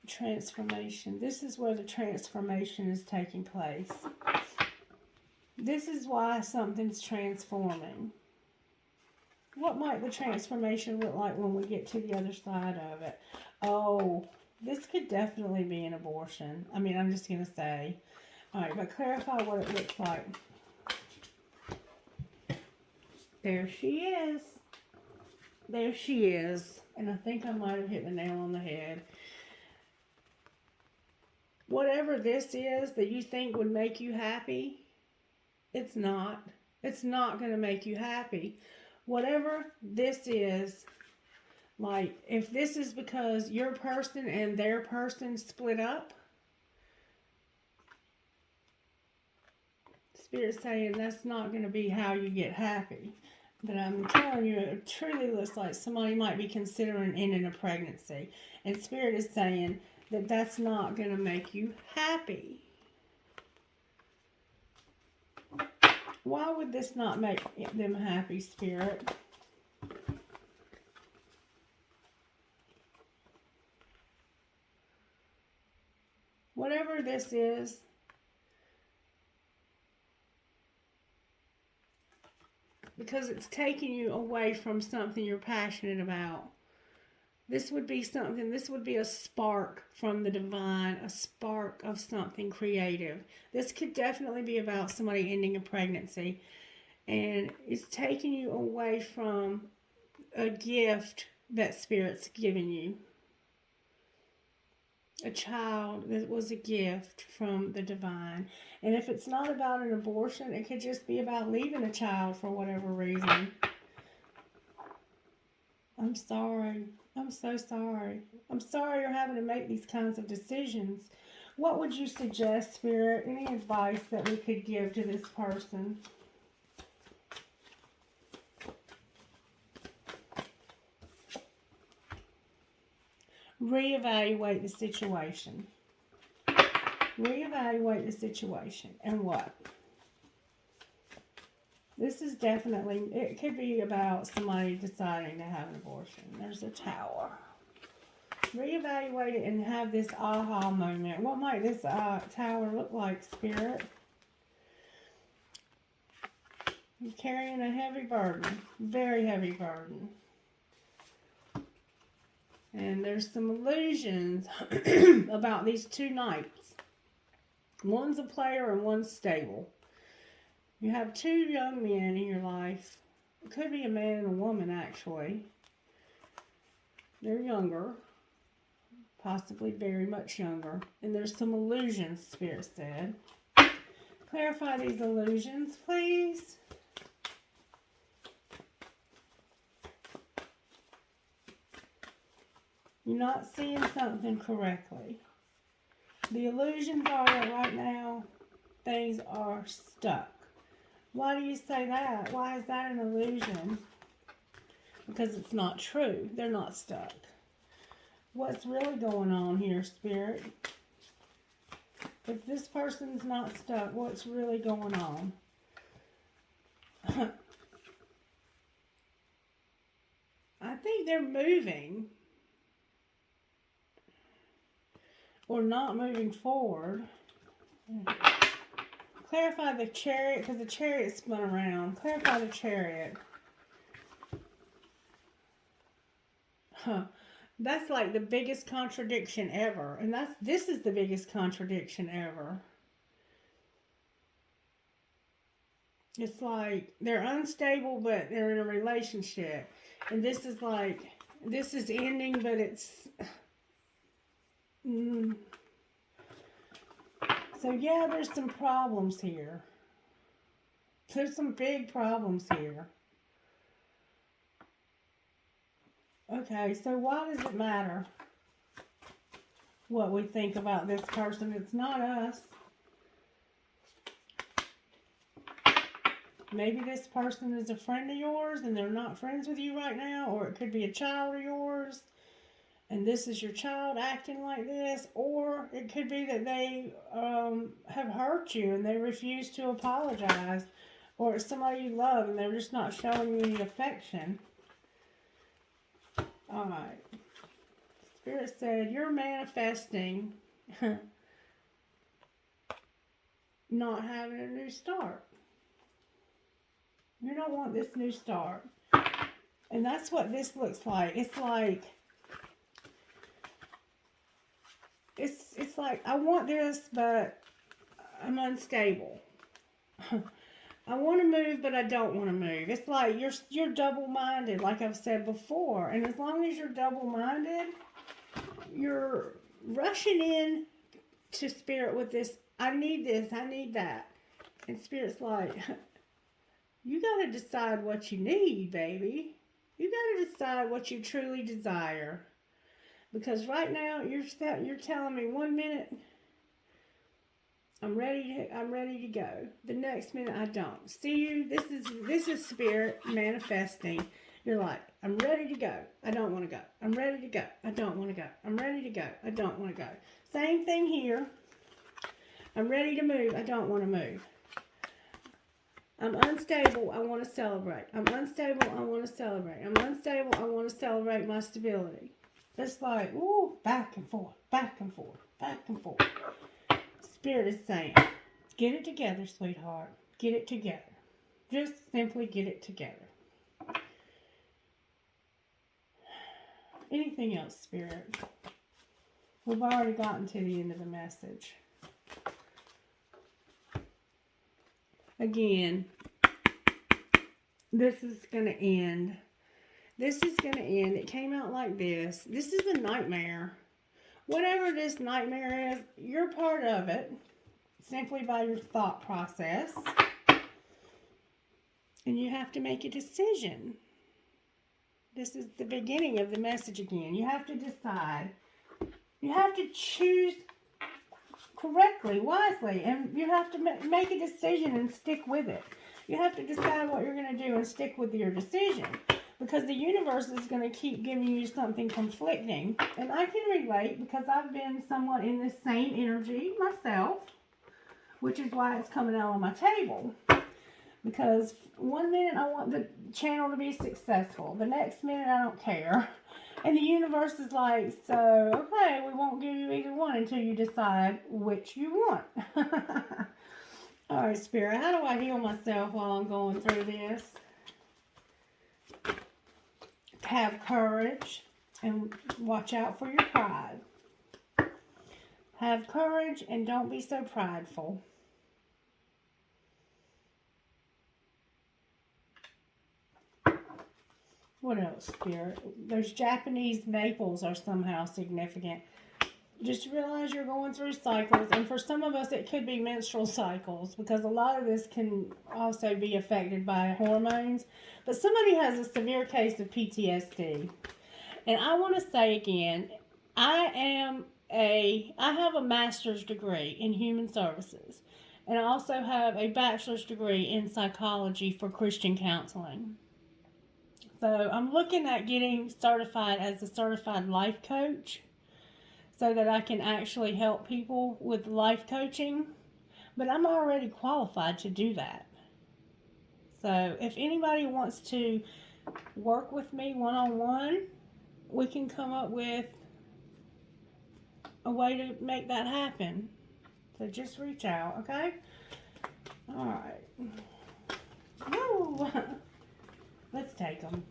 S1: Transformation. This is where the transformation is taking place. This is why something's transforming. What might the transformation look like when we get to the other side of it? Oh, this could definitely be an abortion. I mean, I'm just going to say. All right, but clarify what it looks like. There she is. There she is. And I think I might have hit the nail on the head. Whatever this is that you think would make you happy, it's not. It's not going to make you happy. Whatever this is, like, if this is because your person and their person split up, Spirit's saying that's not going to be how you get happy. But I'm telling you, it truly looks like somebody might be considering ending a pregnancy. And Spirit is saying that that's not going to make you happy. Why would this not make them happy, Spirit? Whatever this is, because it's taking you away from something you're passionate about. This would be something, this would be a spark from the divine, a spark of something creative. This could definitely be about somebody ending a pregnancy. And it's taking you away from a gift that Spirit's given you. A child that was a gift from the divine. And if it's not about an abortion, it could just be about leaving a child for whatever reason. I'm sorry. I'm so sorry. I'm sorry you're having to make these kinds of decisions. What would you suggest, Spirit? Any advice that we could give to this person? Reevaluate the situation. Reevaluate the situation. And what? This is definitely, it could be about somebody deciding to have an abortion. There's a Tower. Reevaluate it and have this aha moment. What might this Tower look like, Spirit? You're carrying a heavy burden. Very heavy burden. And there's some illusions about these two knights. One's a player and one's stable. You have two young men in your life. It could be a man and a woman, actually. They're younger, possibly very much younger. And there's some illusions, Spirit said. Clarify these illusions, please. You're not seeing something correctly. The illusions are that right now, things are stuck. Why do you say that? Why is that an illusion? Because it's not true. They're not stuck. What's really going on here, Spirit? If this person's not stuck, what's really going on? I think they're moving. Or not moving forward. Clarify the chariot, because the chariot spun around. Clarify the chariot. That's like the biggest contradiction ever. And this is the biggest contradiction ever. It's like they're unstable, but they're in a relationship. And this is like, this is ending, but it's... So yeah, there's some problems here. There's some big problems here. Okay, so why does it matter what we think about this person? It's not us. Maybe this person is a friend of yours and they're not friends with you right now, or it could be a child of yours. And this is your child acting like this, or it could be that they have hurt you and they refuse to apologize, or it's somebody you love and they're just not showing you any affection. All right. Spirit said, you're manifesting not having a new start. You don't want this new start. And that's what this looks like. It's like... It's like, I want this, but I'm unstable. I want to move, but I don't want to move. It's like you're double-minded, like I've said before. And as long as you're double-minded, you're rushing in to Spirit with this, I need this, I need that. And Spirit's like, you got to decide what you need, baby. You got to decide what you truly desire. Because right now, you're telling me 1 minute, I'm ready to go. The next minute, I don't. See you, this is Spirit manifesting. You're like, I'm ready to go. I don't want to go. I'm ready to go. I don't want to go. I'm ready to go. I don't want to go. Same thing here. I'm ready to move. I don't want to move. I'm unstable. I want to celebrate. I'm unstable. I want to celebrate. I'm unstable. I want to celebrate my stability. It's like, ooh, back and forth, back and forth, back and forth. Spirit is saying, get it together, sweetheart. Get it together. Just simply get it together. Anything else, Spirit? We've already gotten to the end of the message. Again, this is going to end. This is going to end. It came out like this. This is a nightmare. Whatever this nightmare is, you're part of it simply by your thought process. And you have to make a decision. This is the beginning of the message again. You have to decide. You have to choose correctly, wisely, and you have to make a decision and stick with it. You have to decide what you're going to do and stick with your decision. Because the universe is going to keep giving you something conflicting. And I can relate because I've been somewhat in this same energy myself. Which is why it's coming out on my table. Because 1 minute I want the channel to be successful. The next minute I don't care. And the universe is like, so, okay, we won't give you either one until you decide which you want. All right, Spirit, how do I heal myself while I'm going through this? Have courage and watch out for your pride. Have courage and don't be so prideful. What else, Spirit? Those Japanese maples are somehow significant. Just realize you're going through cycles, and for some of us it could be menstrual cycles, because a lot of this can also be affected by hormones. But somebody has a severe case of PTSD. And I want to say again, I have a master's degree in human services, and I also have a bachelor's degree in psychology for Christian counseling. So I'm looking at getting certified as a certified life coach so that I can actually help people with life coaching. But I'm already qualified to do that. So if anybody wants to work with me one-on-one, we can come up with a way to make that happen. So just reach out, okay? All right. Woo! Let's take them.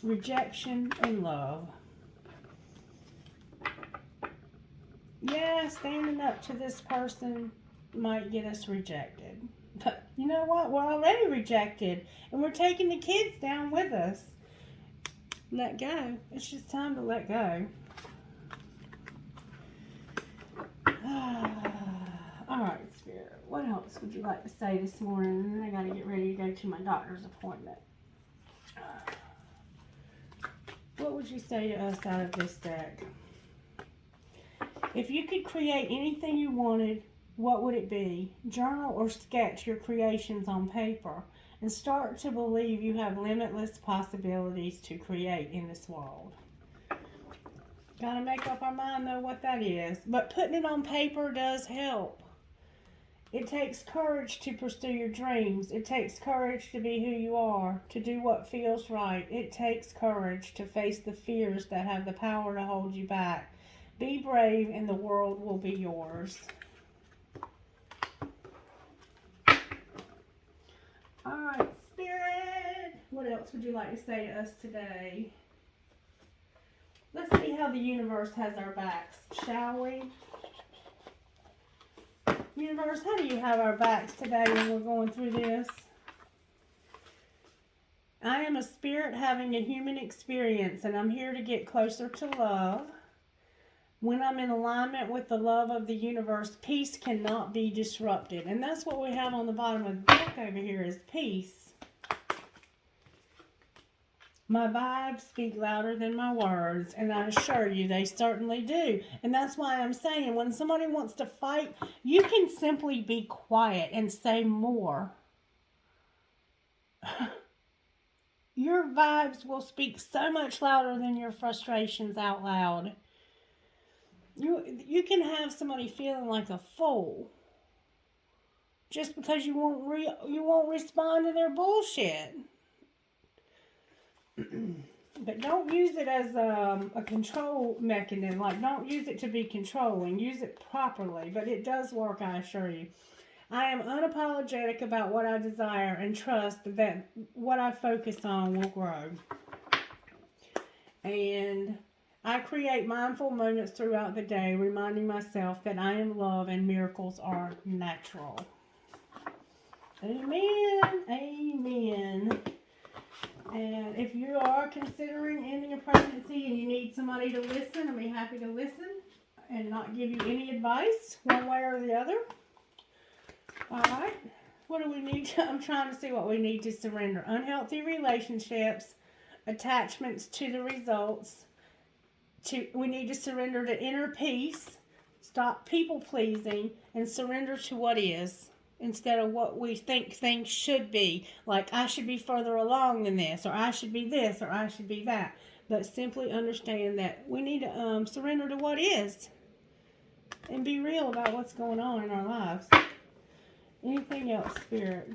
S1: Rejection and love. Yeah, standing up to this person might get us rejected. But you know what? We're already rejected. And we're taking the kids down with us. Let go. It's just time to let go. All right, Spirit. What else would you like to say this morning? I got to get ready to go to my doctor's appointment. What would you say to us out of this deck? If you could create anything you wanted, what would it be? Journal or sketch your creations on paper and start to believe you have limitless possibilities to create in this world. Gotta make up our mind though what that is. But putting it on paper does help. It takes courage to pursue your dreams. It takes courage to be who you are, to do what feels right. It takes courage to face the fears that have the power to hold you back. Be brave and the world will be yours. All right, Spirit. What else would you like to say to us today? Let's see how the universe has our backs, shall we? Universe, how do you have our backs today when we're going through this? I am a spirit having a human experience, and I'm here to get closer to love. When I'm in alignment with the love of the universe, peace cannot be disrupted. And that's what we have on the bottom of the deck over here is peace. My vibes speak louder than my words, and I assure you they certainly do. And that's why I'm saying when somebody wants to fight, you can simply be quiet and say more. Your vibes will speak so much louder than your frustrations out loud. You can have somebody feeling like a fool just because you won't respond to their bullshit. But don't use it as a control mechanism. Like, don't use it to be controlling. Use it properly. But it does work, I assure you. I am unapologetic about what I desire and trust that what I focus on will grow. And I create mindful moments throughout the day, reminding myself that I am love and miracles are natural. Amen. Amen. And if you are considering ending a pregnancy and you need somebody to listen, I'll be happy to listen and not give you any advice one way or the other. All right. What do we need? I'm trying to see what we need to surrender. Unhealthy relationships, attachments to the results. We need to surrender to inner peace, stop people pleasing, and surrender to what is instead of what we think things should be. Like, I should be further along than this, or I should be this, or I should be that. But simply understand that we need to surrender to what is and be real about what's going on in our lives. Anything else, Spirit?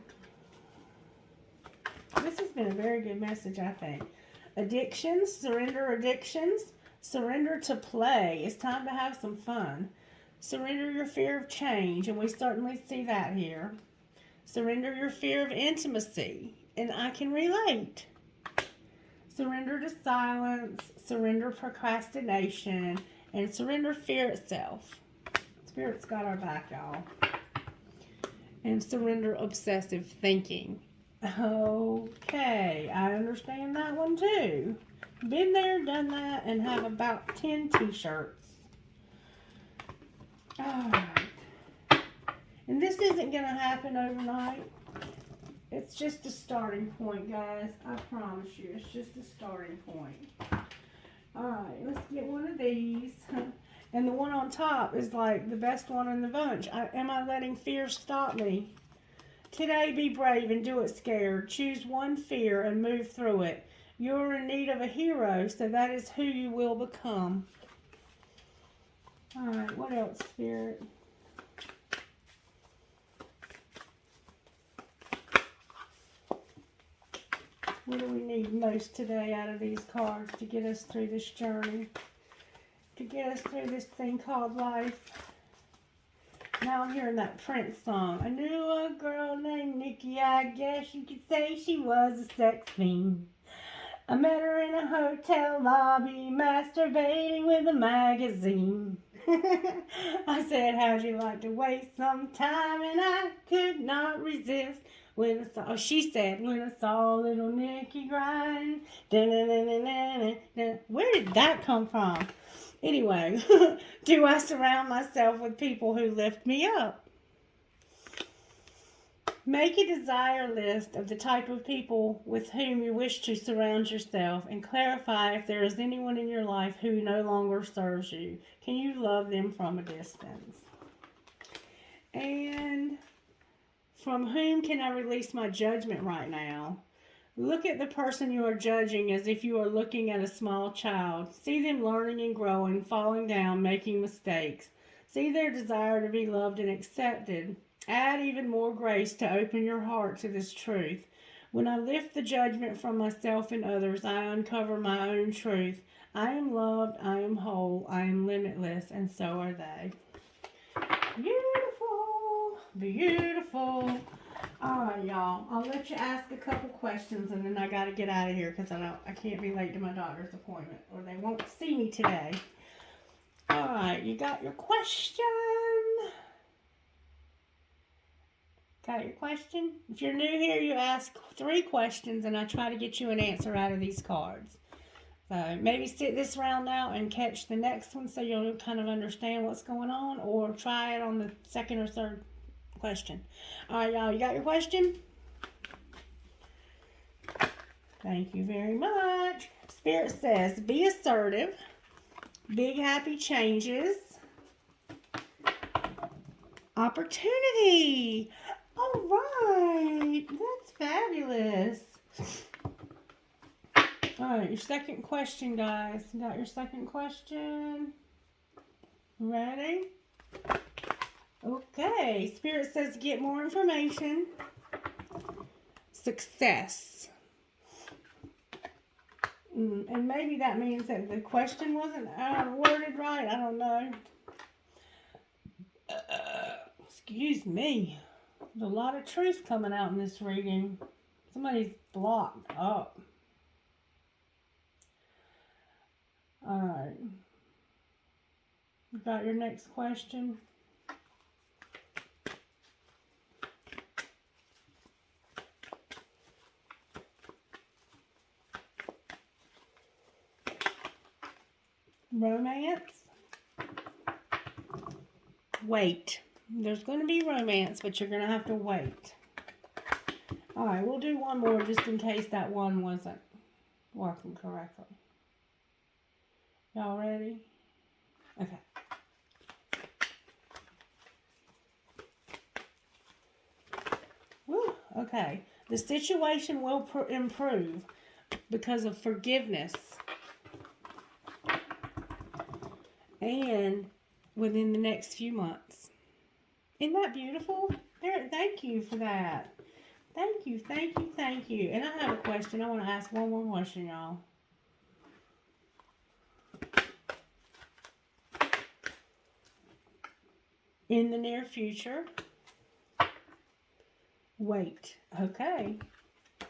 S1: This has been a very good message, I think. Addictions, surrender addictions. Surrender to play. It's time to have some fun. Surrender your fear of change, and we certainly see that here. Surrender your fear of intimacy, and I can relate. Surrender to silence, surrender procrastination, and surrender fear itself. Spirit's got our back, y'all. And surrender obsessive thinking. Okay, I understand that one too. Been there, done that, and have about 10 t-shirts. Alright. And this isn't going to happen overnight. It's just a starting point, guys. I promise you, it's just a starting point. Alright, let's get one of these. And the one on top is like the best one in the bunch. Am I letting fear stop me? Today, be brave and do it scared. Choose one fear and move through it. You're in need of a hero, so that is who you will become. Alright, what else, Spirit? What do we need most today out of these cards to get us through this journey? To get us through this thing called life? Now I'm hearing that Prince song. I knew a girl named Nikki, I guess you could say she was a sex fiend. I met her in a hotel lobby, masturbating with a magazine. I said, how'd you like to waste some time? And I could not resist. She said, when I saw little Nikki grind. Where did that come from? Anyway, do I surround myself with people who lift me up? Make a desire list of the type of people with whom you wish to surround yourself and clarify if there is anyone in your life who no longer serves you. Can you love them from a distance? And from whom can I release my judgment right now? Look at the person you are judging as if you are looking at a small child. See them learning and growing, falling down, making mistakes. See their desire to be loved and accepted. Add even more grace to open your heart to this truth. When I lift the judgment from myself and others, I uncover my own truth. I am loved, I am whole, I am limitless, and so are they. Beautiful, beautiful. All right, y'all. I'll let you ask a couple questions, and then I got to get out of here because I can't be late to my daughter's appointment, or they won't see me today. All right, you got your question? Got your question? If you're new here, you ask 3 questions, and I try to get you an answer out of these cards. So maybe sit this round out and catch the next one so you'll kind of understand what's going on, or try it on the second or third question. All right, y'all, you got your question? Thank you very much. Spirit says, be assertive. Big happy changes. Opportunity. All right, that's fabulous. All right, your second question, guys. You got your second question? Ready? Okay, Spirit says get more information. Success. And maybe that means that the question wasn't worded right. I don't know. Excuse me. There's a lot of truth coming out in this reading. Somebody's blocked up. Alright. You got your next question? Romance. Wait. There's going to be romance, but you're going to have to wait. Alright, we'll do one more just in case that one wasn't working correctly. Y'all ready? Okay. Woo, okay. The situation will improve because of forgiveness. And within the next few months. Isn't that beautiful? Thank you for that. Thank you, thank you, thank you. And I have a question. I want to ask one more question, y'all. In the near future. Wait. Okay.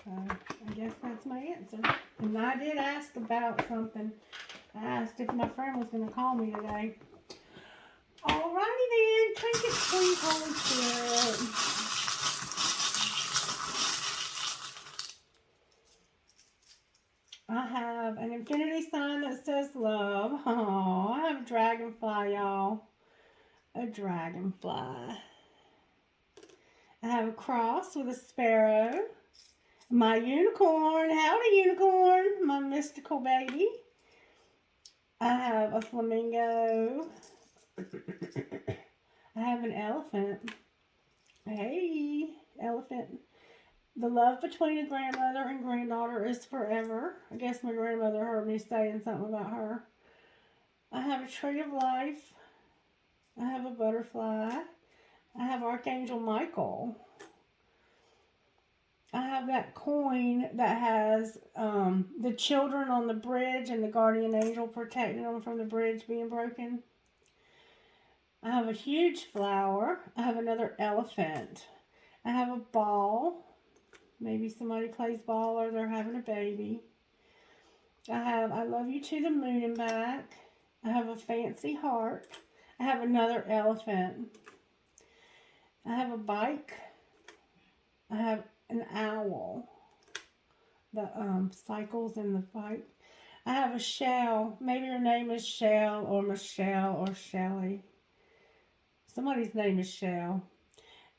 S1: I guess that's my answer. And I did ask about something. I asked if my friend was going to call me today. Alrighty then. Trinket, sweet Holy Spirit. a dragonfly. I have a cross with a sparrow. My unicorn. Howdy, unicorn. My mystical baby. I have a flamingo. I have an elephant. Hey, elephant. The love between a grandmother and granddaughter is forever. I guess my grandmother heard me saying something about her. I have a tree of life. I have a butterfly. I have Archangel Michael. I have that coin that has the children on the bridge and the guardian angel protecting them from the bridge being broken. I have a huge flower. I have another elephant. I have a ball. Maybe somebody plays ball or they're having a baby. I have I love you to the moon and back. I have a fancy heart. I have another elephant. I have a bike. I have an owl that cycles in the bike. I have a shell. Maybe your name is Shell or Michelle or Shelly. Somebody's name is Shell.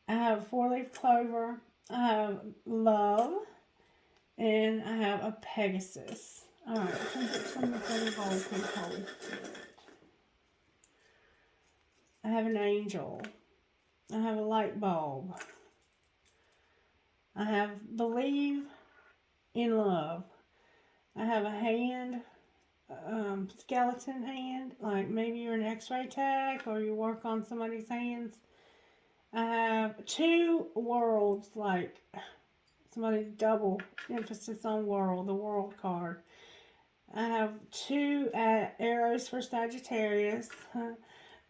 S1: I have 4-leaf clover. I have love. And I have a Pegasus. Alright, from the third hole, please, Holy Spirit. I have an angel. I have a light bulb. I have believe in love. I have a hand, skeleton hand, like maybe you're an x-ray tech or you work on somebody's hands. I have 2 worlds, like somebody double emphasis on world, the world card. I have 2 arrows for Sagittarius.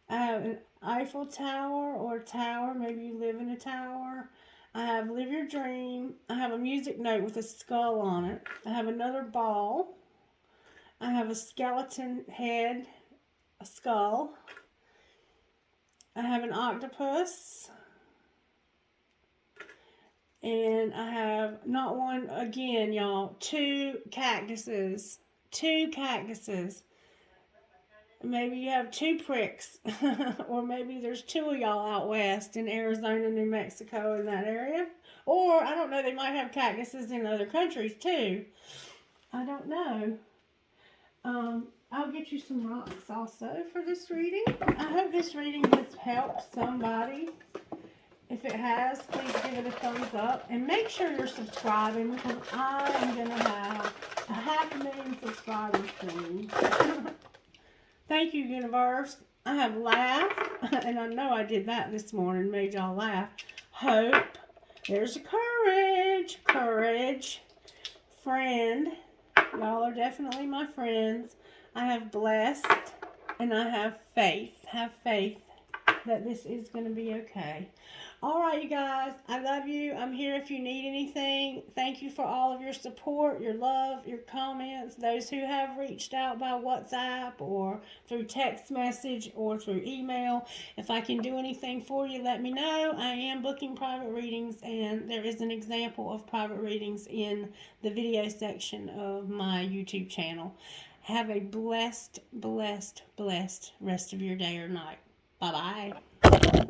S1: I have an Eiffel Tower or tower, maybe you live in a tower. I have live your dream. I have a music note with a skull on it. I have another ball. I have a skeleton head, a skull. I have an octopus. And I have, not one, again, y'all, 2 cactuses. 2 cactuses. Maybe you have 2 pricks. Or maybe there's 2 of y'all out west in Arizona, New Mexico, in that area. Or, I don't know, they might have cactuses in other countries too. I don't know. I'll get you some rocks also for this reading. I hope this reading has helped somebody. If it has, please give it a thumbs up. And make sure you're subscribing because I am going to have 500,000 subscribers soon. Thank you, universe. I have laugh, and I know I did that this morning, made y'all laugh. Hope. There's courage. Courage. Friend. Y'all are definitely my friends. I have blessed, and I have faith. Have faith that this is going to be okay. All right, you guys, I love you. I'm here if you need anything. Thank you for all of your support, your love, your comments, those who have reached out by WhatsApp or through text message or through email. If I can do anything for you, let me know. I am booking private readings, and there is an example of private readings in the video section of my YouTube channel. Have a blessed, blessed, blessed rest of your day or night. Bye-bye.